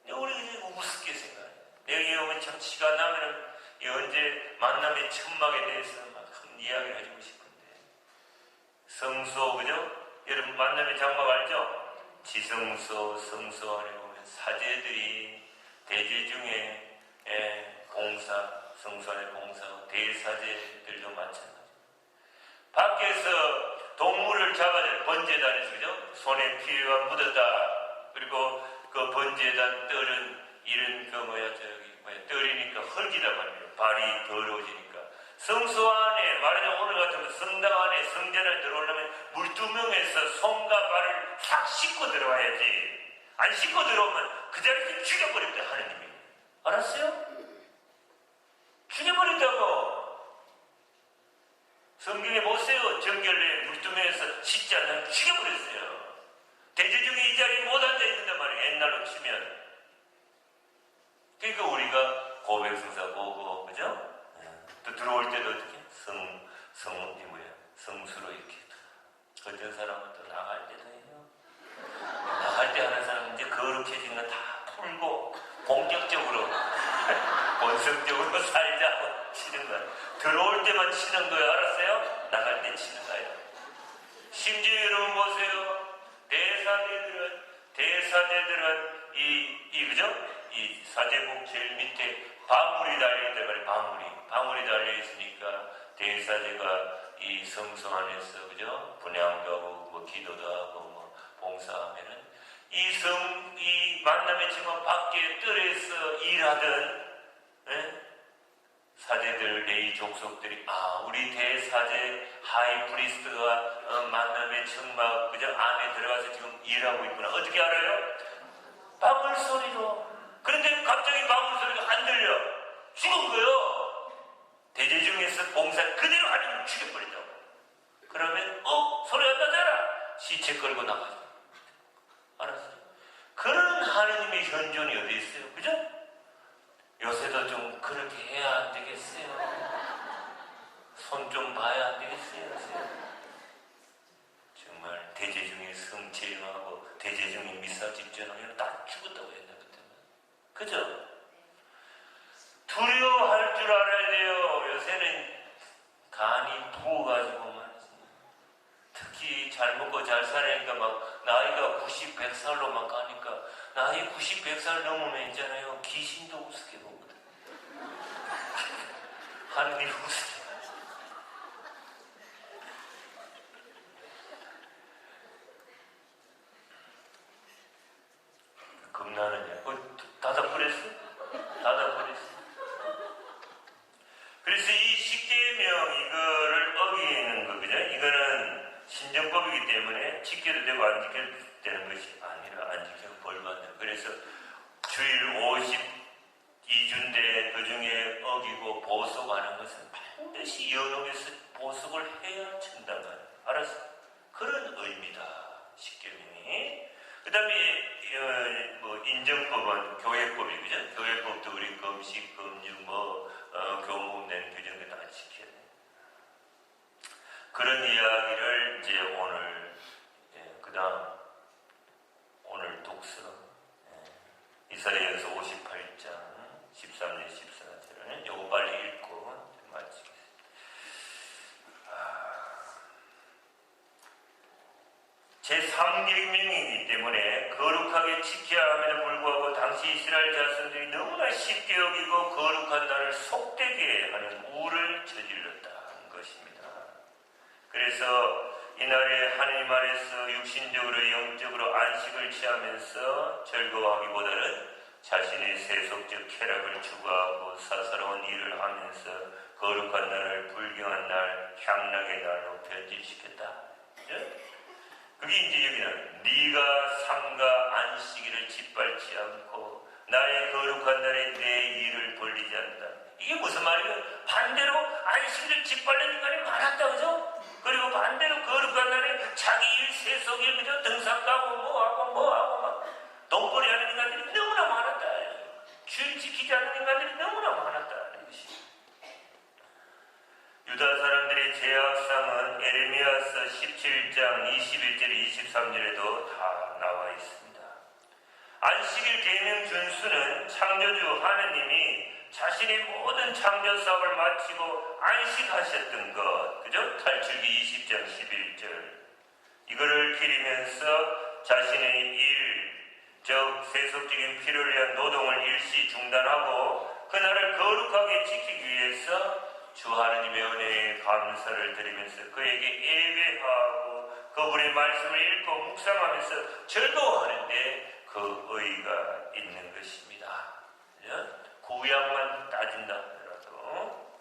우리 그냥 우습게 생각해요. 내가 오면 참 시간 나면은 언제 만남의 천막에 대해서 막 큰 이야기를 해주고 싶은데. 성소, 그죠? 여러분 만남의 장막 알죠? 지성소, 성소 안에 보면 사제들이 대죄 중에 봉사, 성소 안에 봉사하고 대사제들도 마찬가지. 밖에서 동물을 잡아야 번제단에서, 그죠? 손에 피가 묻었다. 그리고 그 번제단 뜰은 이런 뜰이니까 흙이다 말이에요. 발이 더러워지니까. 성소 안에 말하자면 오늘 같으면 성당 안에 성전을 들어오려면 물두멍에서 손과 발을 싹 씻고 들어와야지. 안 씻고 들어오면 그 자리에서 죽여버린다 하느님이. 알았어요? 죽여버린다고. 성경에 보세요. 정결례 물두멍에서 씻지 않으면 죽여버렸어요. 대제중에 이 자리에 못 앉아있는단 말이에요. 옛날로 치면. 그러니까 우리가 고백성사 보고, 그죠? 또 들어올 때도 어떻게? 성수로 이렇게. 어떤 사람은 또 나갈 때도 해요. 나갈 때 하는 사람은 이제 거룩해진 거 다 풀고, 본격적으로, 본성적으로 살자고 치는 거야. 들어올 때만 치는 거예요. 알았어요? 나갈 때 치는 거예요. 심지어 여러분 보세요. 대사제들은 그죠? 이 사제복 제일 밑에 방울이 달려있다 말이에요. 방울이 달려있으니까 대사제가 이 성소 안에서, 그죠? 분향도 하고, 뭐 기도도 하고, 뭐 봉사하면은 이 만남의 정원 밖에 뜰에서 일하던, 사제들, 레이 족속들이, 우리 대사제 하이프리스트가 만남의 청막, 그죠? 안에 들어가서 지금 일하고 있구나. 어떻게 알아요? 방울 소리로. 그런데 갑자기 방울 소리가 안 들려. 죽은 거요. 대제중에서 봉사 그대로 하려면 죽여버린다고. 그러면, 소리 안 나잖아. 시체 끌고 나가죠. 알았어요? 그런 하느님의 현존이 어디 있어요? 그죠? 요새도 좀 그렇게 해야 안 되겠어요? 손 좀 봐야 안 되겠어요? 요새? 정말 대제중에 성체하고 대제중에 미사 집전하면 다 죽었다고 했나 그때는. 그죠? 두려워할 줄 알아야 돼요. 요새는 간이 부어가지고 말이지. 특히 잘 먹고 잘 살아니까 막 나이가 90, 100살로 막 가니까 나이 90, 100살 넘으면 있잖아요. 귀신도 우습게 보거든. 하느님 우습게. 겁나느냐? 닫아버렸어? 그래서 이 십계명 이거를 어기는 거, 그죠? 이거는 신정법이기 때문에 지켜도 되고 안 지켜도 되는 것이 아니라 안 지켜도 벌 받는. 그래서 주일 52주인데 그 중에 어기고 보석하는 것은 반드시 연옥에서 보석을 해야 천당가요. 알았어? 그런 의미다. 십계명이. 그 다음에 인정법은 교회법이, 그죠? 교회법도 우리 금식, 금육, 교문 낸 규정을 다 지켜야 돼. 그런 이야기를 이제 오늘, 그 다음, 오늘 독서, 이 이사야서 58장 13절 14절은 요거 빨리 읽고 마치겠습니다. 제3계명이기 때문에 거룩하게 지켜야 함에도 불구하고 당시 이스라엘 자손들이 너무나 쉽게 여기고 거룩한 날을 속되게 하는 우를 저질렀다는 것입니다. 그래서 이날에 하나님 안에서 육신적으로 영적으로 안식을 취하면서 즐거워하기보다는 자신의 세속적 쾌락을 추구하고 사사로운 일을 하면서 거룩한 날을 불경한 날, 향락의 날로 변질시켰다. 그게 이제 여기는 네가 삼가 안식일을 짓밟지 않고 나의 거룩한 날에 내 일을 벌리지 않는다. 이게 무슨 말이에요? 반대로 안식일을 짓밟는 인간이 많았다, 그죠? 그리고 반대로 거룩한 날에 자기 일, 세속 일, 그죠? 등산 가고 뭐하고 막 돈벌이 하는 인간들이 너무나 많았다. 주일 지키지 않는 인간들이 너무나 많았다는 것입니다. 유다 사람들의 제약상은 에레미야서 17장 21절 23절에도 다 나와 있습니다. 안식일 계명 준수는 창조주 하느님이 자신의 모든 창조 사업을 마치고 안식하셨던 것, 그죠? 탈출기 20장 11절. 이거를 기리면서 자신의 일, 즉 세속적인 필요를 위한 노동을 일시 중단하고 그날을 거룩하게 지키기 위해서 주 하느님의 은혜에 감사를 드리면서 그에게 예배하고 그분의 말씀을 읽고 묵상하면서 즐거워하는데 그 의의가 있는 것입니다. 구약만 따진다 하더라도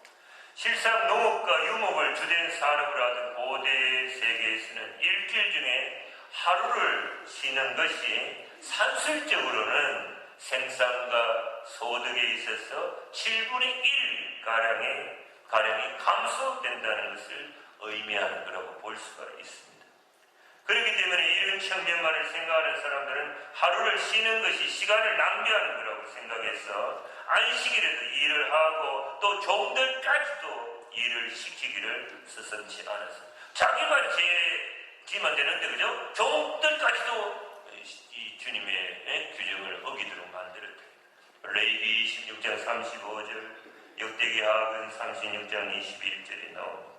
실상 농업과 유목을 주된 산업으로 하던 고대 세계에서는 일주일 중에 하루를 쉬는 것이 산술적으로는 생산과 소득에 있어서 7분의 1가량이 감소된다는 것을 의미하는 거라고 볼 수가 있습니다. 그렇기 때문에 이런 측면만을 생각하는 사람들은 하루를 쉬는 것이 시간을 낭비하는 거라고 생각해서 안식일에도 일을 하고 또 종들까지도 일을 시키기를 서슴지 않아서 자기만 지면 되는데, 그죠? 종들까지도 이 주님의 규정을 어기도록 만들었다. 레위기 26장 35절, 역대기 하악은 36장 21절에 나옵니다.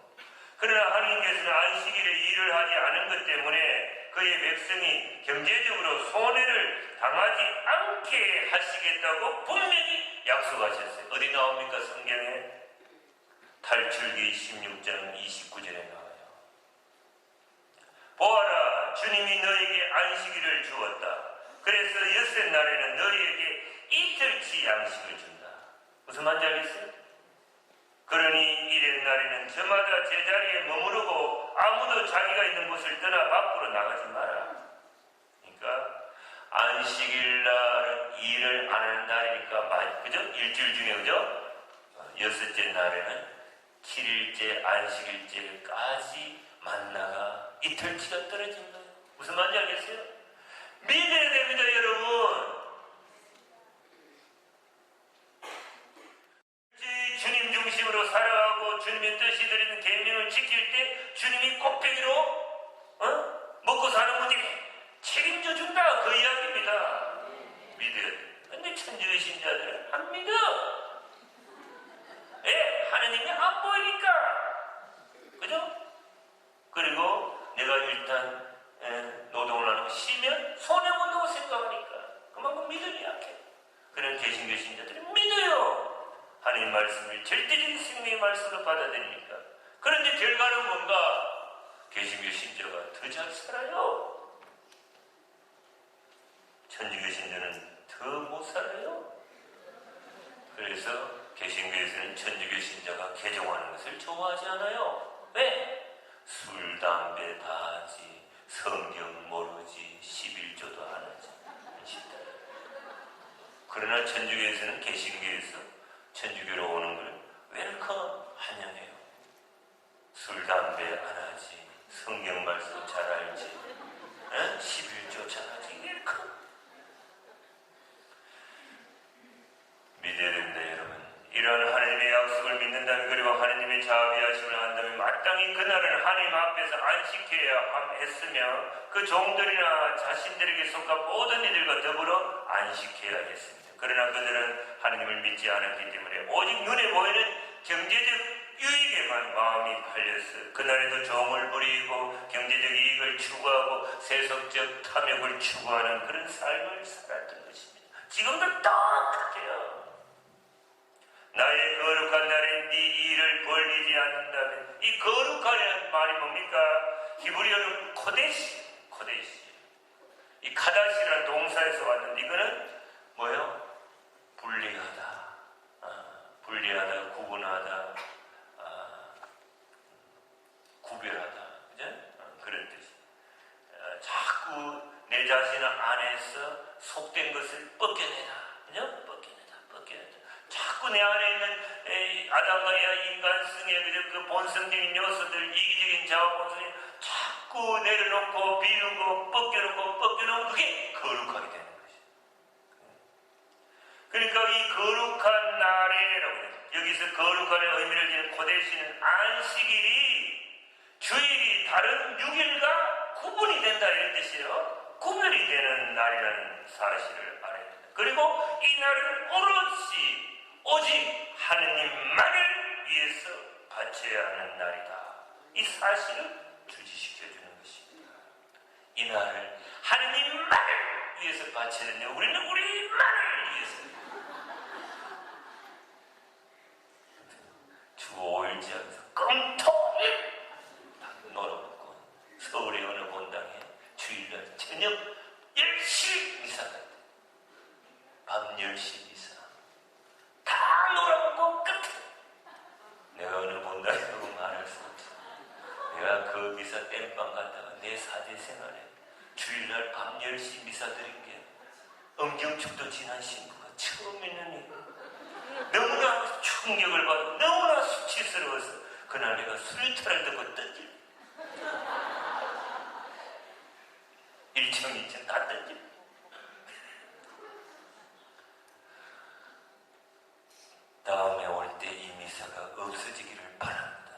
그러나 하나님께서는 안식일에 일을 하지 않은 것 때문에 그의 백성이 경제적으로 손해를 당하지 않게 하시겠다고 분명히 약속하셨어요. 어디 나옵니까? 성경에? 탈출기 16장 29절에 나와요. 보아라, 주님이 너에게 안식일을 주었다. 그래서 엿새 날에는 너희에게 이틀치 양식을 준다. 무슨 말인지 알겠어요? 그러니 이른 날에는 저마다 제자리에 머무르고 아무도 자기가 있는 곳을 떠나 밖으로 나가지 마라. 그러니까 안식일 날은 일을 안 하는 날이니까, 그죠? 일주일 중에, 그죠? 여섯째 날에는 7일째 안식일째까지 만나가 이틀치가 떨어진 거예요. 무슨 말인지 알겠어요? 믿어야 됩니다, 여러분. 주님 중심으로 살아가고 주님의 뜻이 드리는 계명을 지킬 때 주님이 꼭대기로 먹고 사는 문제에 책임져 준다, 그 이야기입니다. 믿어야 돼. 근데 천주의 신자들은 안 믿어. 왜? 하느님이 안 보이니까. 그죠? 그리고 내가 일단 노동을 하는 거 쉬면 손해본다고 생각하니까 그만큼 믿음이 약해. 그런 개신교 신자들이 믿어요. 하나님 말씀을 절대적인 생명의 말씀으로 받아들이니까. 그런데 결과는 뭔가? 개신교 신자가 더 잘 살아요. 천주교 신자는 더 못 살아요. 그래서 개신교에서는 천주교 신자가 개종하는 것을 좋아하지 않아요. 왜? 술, 담배 다 하지, 성경 모르지, 11조도 안 하지. 그러나 천주교에서는 개신교에서 천주교로 오는 걸 웰컴 환영해요. 술, 담배 안 하지, 성경 말씀 잘 알지, 11조 잘 하지, 웰컴. 믿어야 됩니다, 여러분. 이러한 하나님의 약속을 믿는다면, 그리고 하나님의 자비하심을 안다면 마땅히 그날은 하나님 앞에서 안식해야 했으며 그 종들이나 자신들에게 속한 모든 이들과 더불어 안식해야 했습니다. 그러나 그들은 하나님을 믿지 않았기 때문에 오직 눈에 보이는 경제적 유익에만 마음이 팔렸어. 그날에도 정을 부리고 경제적 이익을 추구하고 세속적 탐욕을 추구하는 그런 삶을 살았던 것입니다. 지금도 똑같아요. 나의 거룩한 날에 네 일을 벌리지 않는다면, 이 거룩하라는 말이 뭡니까? 히브리어로 코데시. 이 카다시라는 동사에서 왔는데 이거는 뭐예요? 분리하다, 구분하다, 구별하다, 그죠? 그런 뜻이. 자꾸 내 자신 안에서 속된 것을 벗겨내다, 그죠? 벗겨내다. 자꾸 내 안에 있는 아담과 에와 인간성의 그 본성적인 요소들, 이기적인 자아 본성이 자꾸 내려놓고 비우고 벗겨놓으면 그게 거룩하게 되는 것이에요. 그러니까 이 거룩한 날에라고 해요. 여기서 거룩한의 의미를 지닌 코데시는 안식일이 주일이 다른 6일과 구분이 된다 이런 뜻이에요. 구별이 되는 날이라는 사실을 알아야 됩니다. 그리고 이 날은 오직 하느님만을 위해서 바쳐야 하는 날이다. 이 사실을 주지시켜주는 것입니다. 이 날을 하느님만을 위해서 바쳐야 되는데 우리는 우리만을 위해서 주 5일째에서 금토일 다 놀아먹고 서울의 어느 본당에 주일날 저녁 10시 미사 갔대. 밤 10시 미사 다 놀아먹고 끝에 내가 어느 본당에 가고 말할 수 없어. 내가 그 미사 땜빵 갔다가 내 사제 생활에 주일날 밤 10시 미사 드린 게 음경축도 지난 신부가 처음 있는 일. 너무나 충격을 받고 너무나 수치스러워서 그날 내가 수류탄을 듣고 던질 1층 2층 다 던질. 다음에 올 때 이 미사가 없어지기를 바랍니다.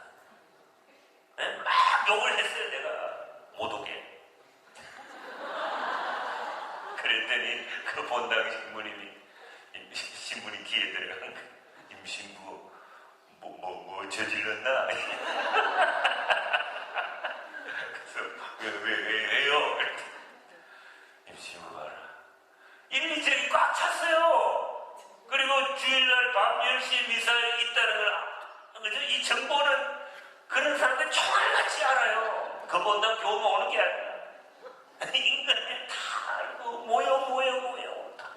네? 막 욕을 했어요. 내가 못 오게. 그랬더니 그 본당 신부님 귀에 들어간 거. 임신부 뭐 저질렀나? 그래서 왜요? 임신부 봐라. 임리책이 꽉 찼어요. 그리고 주일날 밤 10시 미사에 있다는 걸, 그죠? 이 정보는 그런 사람들 총알같이 알아요. 그 본당 교우만 오는 게 아니라 인간이 다 알고 모여 다.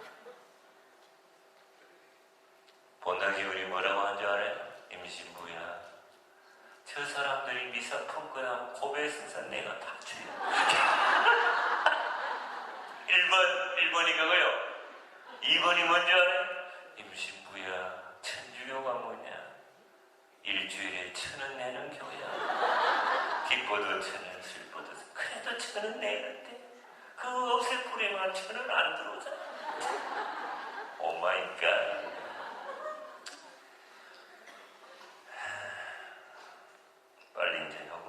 본당 기울이 뭐라고 한 줄 알아요? 임신부야, 저 사람들이 미사 품거나 고배 승산 내가 다 줘요. 1번이 그거요. 2번이 뭔지 알아요? 임신부야, 천주교가 뭐냐? 일주일에 1,000원 내는 교야. 기뻐도 1,000원, 슬퍼도 그래도 1,000원 내는데 그거 없애뿌리면 1,000원 안 들어오잖아. 오마이갓. 빨리 이제 하고.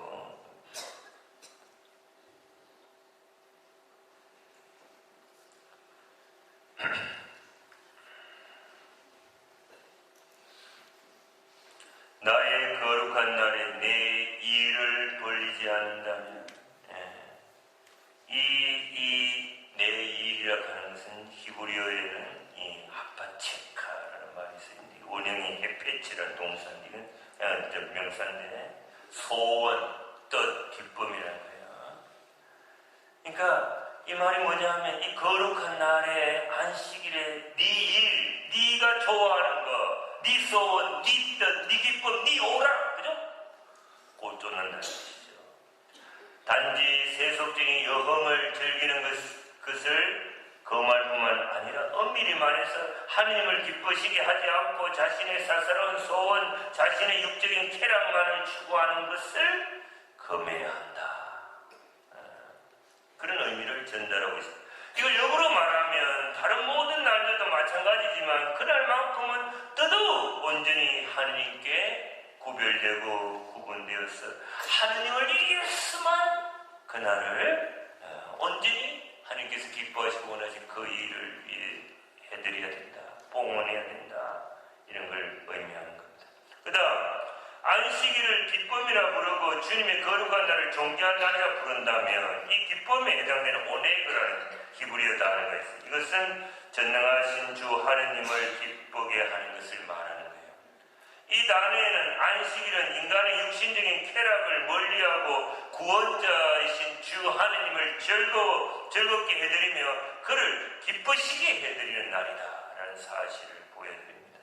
나의 거룩한 날에 내 일을 벌리지 않는다면, 내 일이라 하는 것은 히브리어에는 이 하파체카라는 말이 있습니다. 원형이 헤페치라는 동사인데, 이건 명사인데, 소원, 뜻, 기쁨이라는 거예요. 그러니까 이 말이 뭐냐면 이 거룩한 날에 안식일에 네 일, 네가 좋아하는 거, 네 소원, 네 뜻, 네 기쁨, 네 오락, 그죠? 곧 쫓는다는 것이죠. 단지 세속적인 여흥을 즐기는 것을 그 말뿐만 아니라 엄밀히 말해서 하나님을 기쁘시게 하지 않고 자신의 사사로운 소원, 자신의 육적인 쾌락만을 추구하는 것을 금해야 한다. 그런 의미를 전달하고 있습니다. 이걸 역으로 말하면 다른 모든 날들도 마찬가지지만 그날만큼은 더더욱 온전히 하나님께 구별되고 구분되어서 하느님을 위해서만 그날을 온전히 하느님께서 기뻐하시고 원하신 그 일을 해드려야 된다. 봉헌해야 된다. 이런 걸 의미하는 겁니다. 그 다음 안식일을 기쁨이라 부르고 주님의 거룩한 날을 존귀한 날이라 부른다면 이 기쁨에 해당되는 오네그라는 히브리어 단어가 있습니다. 이것은 전능하신 주 하느님을 기쁘게 하는 것을 말하는 거예요. 이 단어에는 안식일은 인간의 육신적인 쾌락을 멀리하고 구원자이신 주 하느님을 즐겁게 해드리며 그를 기쁘시게 해드리는 날이다라는 사실을 보여드립니다.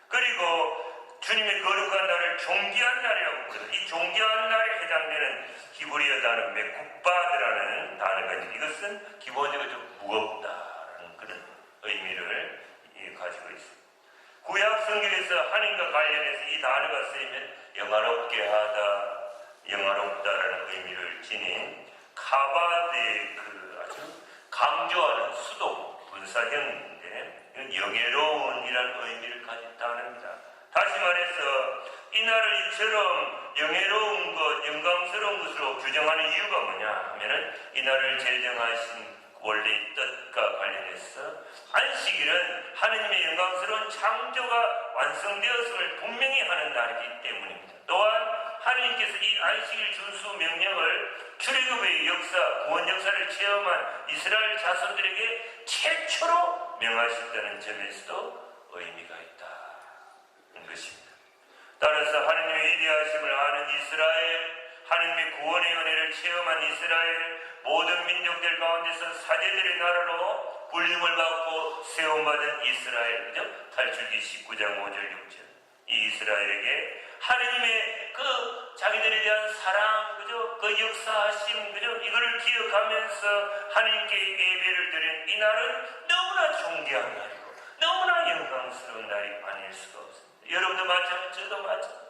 그리고 주님의 거룩한 날을 존귀한 날이라고 부릅니다. 이 존귀한 날에 해당되는 히브리어 단어 메쿠바드라는 단어가 있는데 이것은 기본적으로 좀 무겁다라는 그런 의미를 가지고 있습니다. 구약 성경에서 하나님과 관련해서 이 단어가 쓰이면 영화롭게 하다, 영화롭다라는 의미를 지닌 카바드의 그 아주 강조하는 수동 분사형인데 영예로운이라는 의미를 가진 단어입니다. 다시 말해서 이 날을 이처럼 영예로운 것, 영광스러운 것으로 규정하는 이유가 뭐냐 하면은 이 날을 제정하신 원래의 뜻과 관련해서 안식일은 하느님의 영광스러운 창조가 완성되었음을 분명히 하는 날이기 때문입니다. 또한 하느님께서 이 안식일 준수 명령을 출애굽의 역사, 구원 역사를 체험한 이스라엘 자손들에게 최초로 명하셨다는 점에서도 의미가 있다는 것입니다. 따라서 하느님의 위대하심을 아는 이스라엘, 하느님의 구원의 은혜를 체험한 이스라엘, 모든 민족들 가운데서 사제들의 나라로 불림을 받고 세움받은 이스라엘, 그죠? 탈출기 19장 5절 6절. 이 이스라엘에게 하느님의 그 자기들에 대한 사랑, 그죠? 그 역사하심, 그죠? 이거를 기억하면서 하느님께 예배를 드린 이 날은 너무나 존귀한 날이고 너무나 영광스러운 날이 아닐 수가 없습니다. 여러분도 마찬가지, 저도 마찬가지.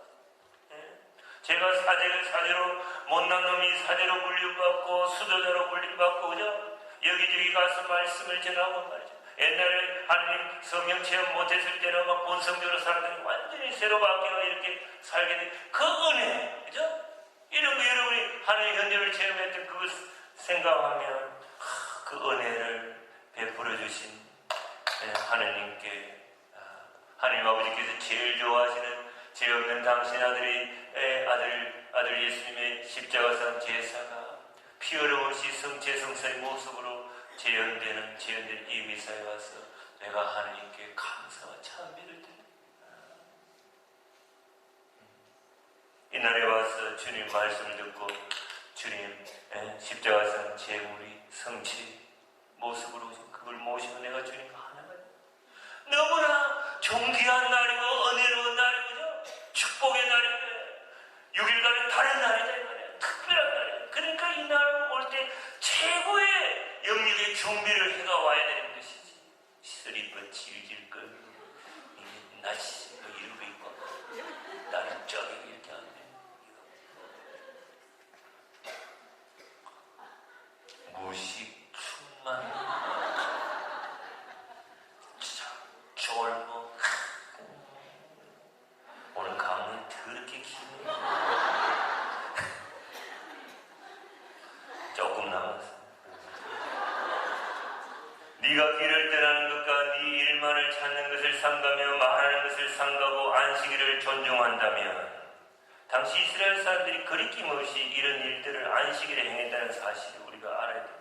제가 사제로 못난 놈이 사제로 불림받고 수도자로 불림받고 그죠? 여기저기 가서 말씀을 전하고 말이죠. 옛날에 하느님 성령 체험 못했을 때는 막 본성적으로 살았더니 완전히 새로 바뀌어 이렇게 살게 된 그 은혜, 그죠? 이런 거 여러분이 하느님 현재를 체험했던 그걸 생각하면 그 은혜를 베풀어 주신 하느님께 하느님 아버지께서 제일 좋아하시는 죄 없는 당신 아들 예수님의 십자가상 제사가 피 흘림없이 제성소의 모습으로 재현되는 이 미사에 와서 내가 하느님께 감사와 찬미를 드립니다. 이날에 와서 주님 말씀을 듣고 주님 십자가상 제물이 성취 모습으로 그걸 모시고 내가 주님 하나가 너무나 존귀한 날이고 은혜로운 날이죠. 축복의 날이고 6일간은 다른 날이다 이 말이야. 특별한 날이야. 그러니까 이 날 올 때 최고의 영역의 준비를 해가 와야 되는 것이지. 쓰리버 질질 끌고 날씨 이러고 있고 나는 저기 이렇게 안 돼. 무식 충만 졸고 오늘 강은 더럽게 기네. 조금 남았어. 네가 길을 떠나는 것과 네 일만을 찾는 것을 삼가며 말하는 것을 삼가고 안식일을 존중한다면 당시 이스라엘 사람들이 거리낌없이 이런 일들을 안식일에 행했다는 사실을 우리가 알아야 됩니다.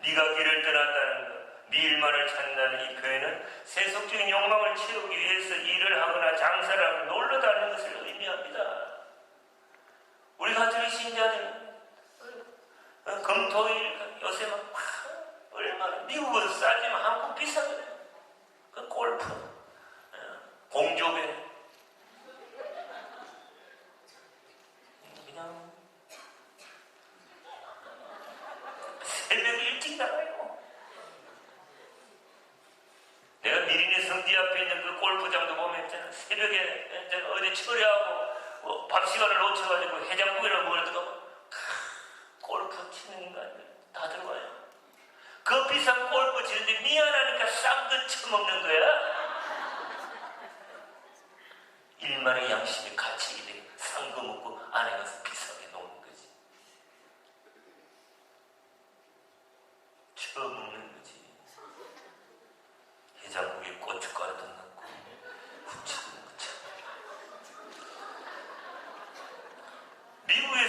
네가 길을 떠났다는 것, 네 일만을 찾는다는 이 표현은 세속적인 욕망을 채우기 위해서 일을 하거나 장사를 하고 놀러 다니는 것을 의미합니다. 우리 가톨릭 신자들은 금토일 요새 막 얼마나 미국은 싸지만 한국 비싸거든요. 그 골프, 공조배 그냥 새벽에 일찍 나가요. 내가 미리네 성지 앞에 있는 그 골프장도 보면 있잖아. 새벽에 어디 처리하고 밥 시간을 놓쳐가지고 해장국이나 먹으러 들어가면 골프 치는 인간들 다 들어가요. 그 비싼 골프 치는데 미안하니까 싼 거 처먹는 거야. 일만의 양심이 가책이 되게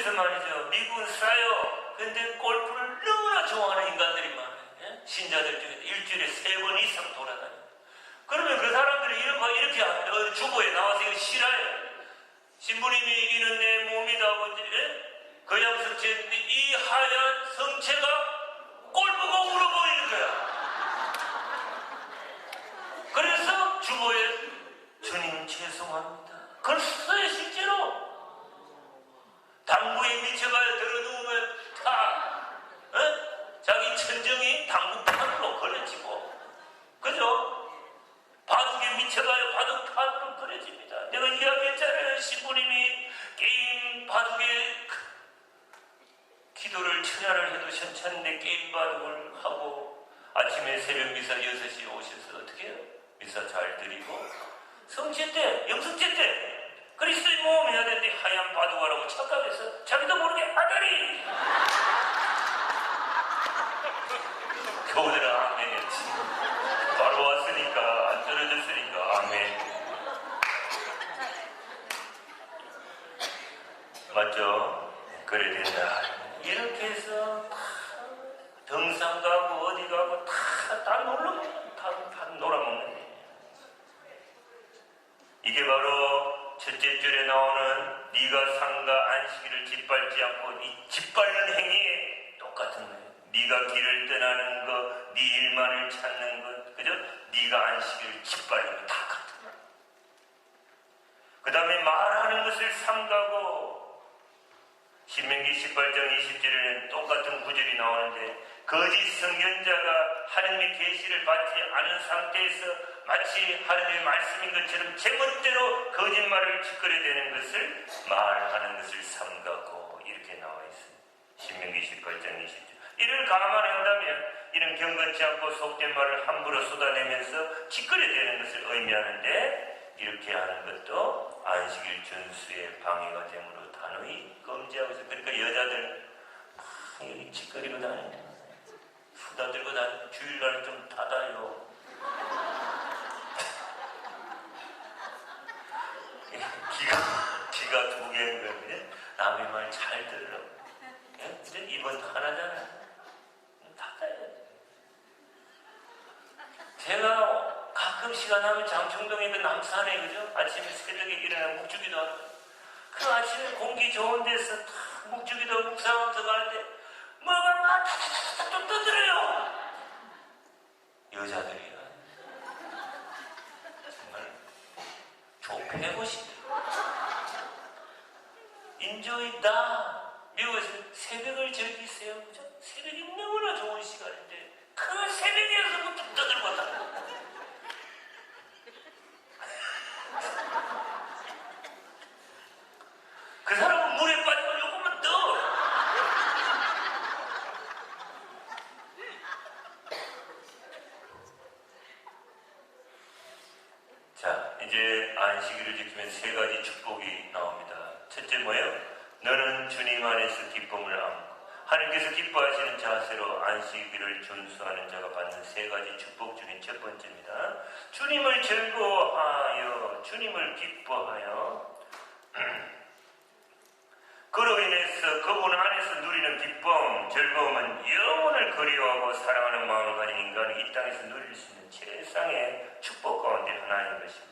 미국에서 말이죠. 미국은 싸요. 근데 골프를 너무나 좋아하는 인간들이 많아요. 예? 신자들 중에 일주일에 3번 이상 돌아다녀요. 그러면 그 사람들이 이렇게 합니다. 주보에 나와서 이거 싫어요. 신부님이 이는 내 몸이다. 그 양성체 이 하얀 성체가 골프공으로 보이는 거야. 그래서 주보에 주님 죄송합니다. 그걸 써요 실제로. 당구에 미쳐가야 들어누우면 자기 천정이 당구판으로 걸어지고, 그죠? 바둑에 미쳐가야 바둑판으로 걸어집니다. 내가 이야기했잖아요. 신부님이 게임 바둑에 기도를 천야를 해도 괜찮은데 게임 바둑을 하고 아침에 새벽 미사 6시에 오셔서 어떻게 해요? 미사 잘 드리고 성체 때, 영성체 때 그리스도의 모험 해야 되는데 하얀 바둑하라고 착각해서 자기도 모르게 아다리! 교우들은 아멘이었지. 바로 왔으니까, 안 떨어졌으니까 아멘. 맞죠? 그래야 된다. 이렇게 해서 등산 가고 어디 가고 다 놀러먹는, 다 놀아먹는 거예요. 이게 바로 첫째 줄에 나오는 네가 상가 안식일을 짓밟지 않고 이 짓밟는 행위에 똑같은 거예요. 네가 길을 떠나는 것, 네 일만을 찾는 것, 그죠? 네가 안식일을 짓밟는 것 다 같은 거예요. 그 다음에 말하는 것을 삼가고 신명기 18장 20절에는 똑같은 구절이 나오는데 거짓 선견자가 하느님의 계시를 받지 않은 상태에서 마치 하느님의 말씀인 것처럼 제멋대로 거짓말을 짓거려대는 것을 말하는 것을 삼가고 이렇게 나와 있어요. 신명기 18장 20절. 이를 감안한다면 이런 경건치 않고 속된 말을 함부로 쏟아내면서 짓거려대는 것을 의미하는데 이렇게 하는 것도 안식일 준수의 방해가 되므로 단호히 금지하고 있어요. 그러니까 여자들 막 여기 짓거리고 다니는 수다 들고 다니는 주일날 좀 닫아요. 기가 두 개인 거거든요. 남의 말 잘 들으라고. 근데 이번 하나잖아요. 닫아야 돼. 제가 가끔 시간 나면 장충동에 그 남산에 그죠? 아침에 새벽에 일어나 묵주기도 하고 그 아침에 공기 좋은 데서 탁 묵주기도 묵상하면서 가는데 뭐가 막 타타타타 또 떠들어요. 여자들이야. 정말 좁혀고 싶어요. 인조이다. 미국에서 새벽을 즐기세요. 그죠? 새벽이 너무나 좋은 시간인데 그 새벽에서부터 떠들고 왔다. 그 사람은 물에 빠지면 조금만 떠. 자, 이제 안식일을 지키면 3가지 축복이 나옵니다. 첫째 뭐예요? 너는 주님 안에서 기쁨을 안고 하나님께서 기뻐하시는 자세로 안식일을 준수하는 자가 받는 3가지 축복 중에 첫 번째입니다. 주님을 즐거워하여 주님을 기뻐하여 그로 인해서 그분 안에서 누리는 기쁨, 즐거움은 영혼을 그리워하고 사랑하는 마음을 가진 인간이 이 땅에서 누릴 수 있는 최상의 축복 가운데 하나인 것입니다.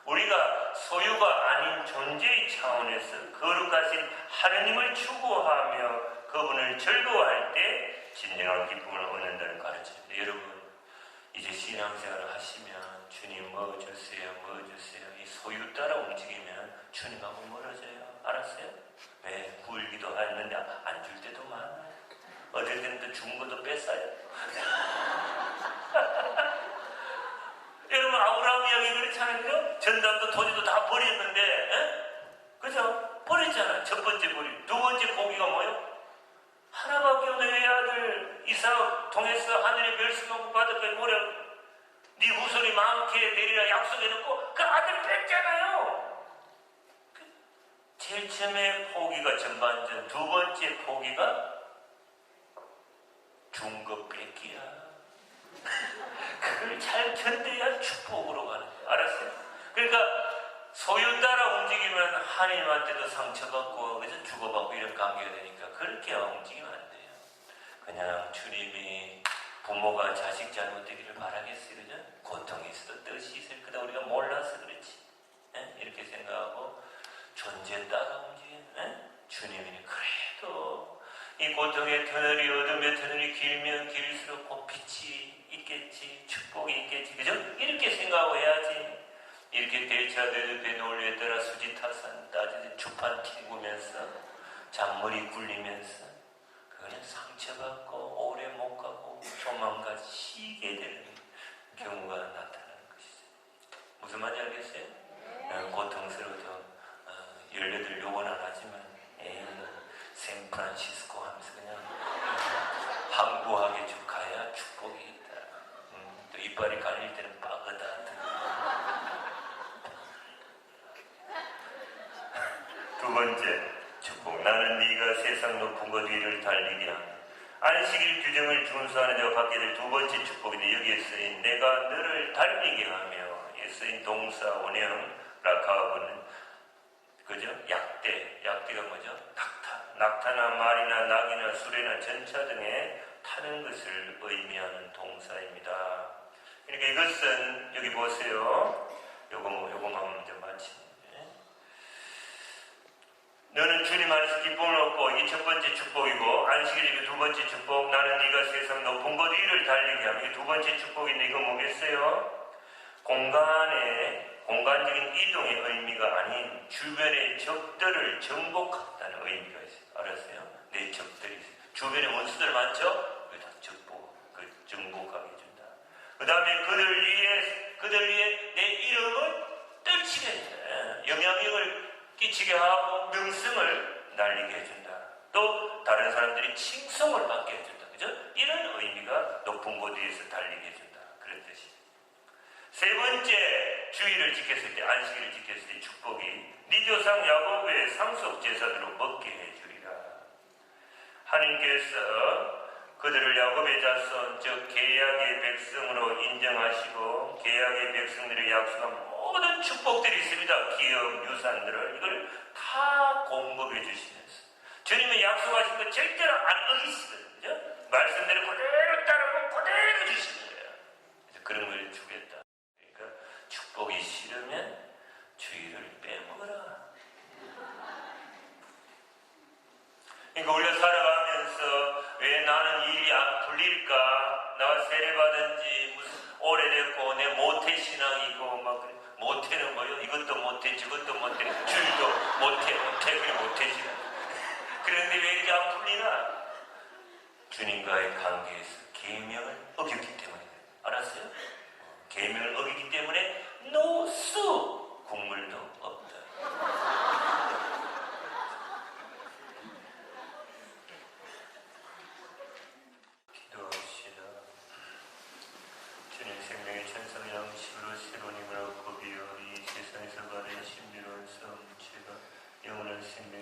우리가 소유가 아닌 존재의 차원에서 거룩하신 하느님을 추구하며 그분을 즐거워할 때 진정한 기쁨을 얻는다는 가르침입니다. 여러분, 이제 신앙생활을 하시면 주님 뭐 주세요, 뭐 주세요. 이 소유 따라 움직이면 주님하고 멀어져요. 알았어요? 왜? 구울기도 하는데 안 줄 때도 많아요. 어딜 때는 또 준 것도 뺏어요. 여러분, 아브라함 이야기 그렇잖아요. 그죠? 전담도 토지도 다 버렸는데, 그죠? 버렸잖아요. 첫 번째 버리. 두 번째 포기가 뭐예요? 하나밖에 없는 외아들 이삭 통해서 하늘의 별수만큼 바닷가에 모래 네 후손이 많게 내리라 약속해놓고 그 아들 뺐잖아요. 제일 처음에 포기가 전반전, 두 번째 포기가 준 거 뺏기야. 그걸 잘 견뎌야 축복으로 가는 거예요. 알았어요? 그러니까 소유 따라 움직이면 하나님한테도 상처받고 그저 주고받고 이런 관계가 되니까 그렇게 움직이면 안 돼요. 그냥 주님이 부모가 자식 잘못되기를 바라겠어요. 그죠? 고통이 있어도 뜻이 있을 거다. 우리가 몰라서 그렇지. 이렇게 생각하고 존재 따라 움직이는 주님이니 그래도 이 고통의 터널이 어둠의 터널이 길면 길수록 곧 빛이 있겠지. 축복이 있겠지. 그죠? 이렇게 생각하고 해야지. 이렇게 대차되듯 배 놀리에 따라 수지타산 따지듯 주판 튕구면서 잔머리 굴리면서 그냥 상처받고 오래 못 가고 조만간 쉬게 되는 경우가 나타나는 것이죠. 무슨 말인지 알겠어요? 고통스러워도 18 요건 안 하지만 샌프란시스코 하면서 그냥 항구하게 쭉 가야 축복이 있다. 또 이빨이 갈릴 때는 빠그다. 두 번째 축복. 나는 네가 세상 높은 곳 위를 달리게 하며 안식일 규정을 준수하는 자가 받게 될 두 번째 축복인데 여기에 쓰인 내가 너를 달리게 하며 여기에 쓰인 동사 원형 라카브는 그죠? 약대가 뭐죠? 낙타나 말이나 낙이나 수레나 전차 등에 타는 것을 의미하는 동사입니다. 그러니까 이것은 여기 보세요. 요거만 먼저 마치면 너는 주님 안에서 기쁨을 얻고 이게 첫 번째 축복이고 안식일이 두 번째 축복. 나는 네가 세상 높은 곳 위를 달리게 하며 이게 두 번째 축복인데 이거 뭐겠어요? 공간적인 이동의 의미가 아닌 주변의 적들을 정복한다는 의미가 있어요. 알았어요? 내 적들이 있어요. 주변에 원수들 많죠? 다 정복하게 해준다. 그 다음에 그들 위에 내 이름을 떨치게 해준다. 영향력을 끼치게 하고 명성을 날리게 해준다. 또 다른 사람들이 칭송을 받게 해준다. 그죠? 이런 의미가 높은 곳 위에서 달리게 해준다. 그런 뜻이에요. 세 번째 주의를 지켰을 때 안식일을 지켰을 때 축복이 네 조상 야곱의 상속 제사대로 먹게 해주리라. 하나님께서 그들을 야곱의 자손 즉 계약의 백성으로 인정하시고 계약의 백성들의 약속한 모든 축복들이 있습니다. 기업, 유산들을 이걸 다 공급해 주시면서 주님의 약속하신 것 절대로 안 어기시거든요. 말씀대로 그대로 따르고 그대로 주시는 거예요. 그래서 그런 걸 주겠다. 그러니까 축복이 싫으면 주의를 빼먹어라. 그러니까 우리가 살아가면서 왜 나는 일이 안 풀릴까? 나가 세례받은 지 무슨 오래됐고 내 모태신앙이고 막 그래. 모태는 뭐요? 이것도 모태 저것도 모태 줄도 모태 그게 모태신앙. 그런데 왜 이렇게 안 풀리나? 주님과의 관계에서 계명을 어겼기 때문에. 알았어요? 계명을 어기기 때문에 노수 국물도 없다. 기도합시다. 주님 생명의 천상 양식으로 새로운 힘을 얻고 비어 이 세상에서 받은 신비로운 성취가 영원한 생명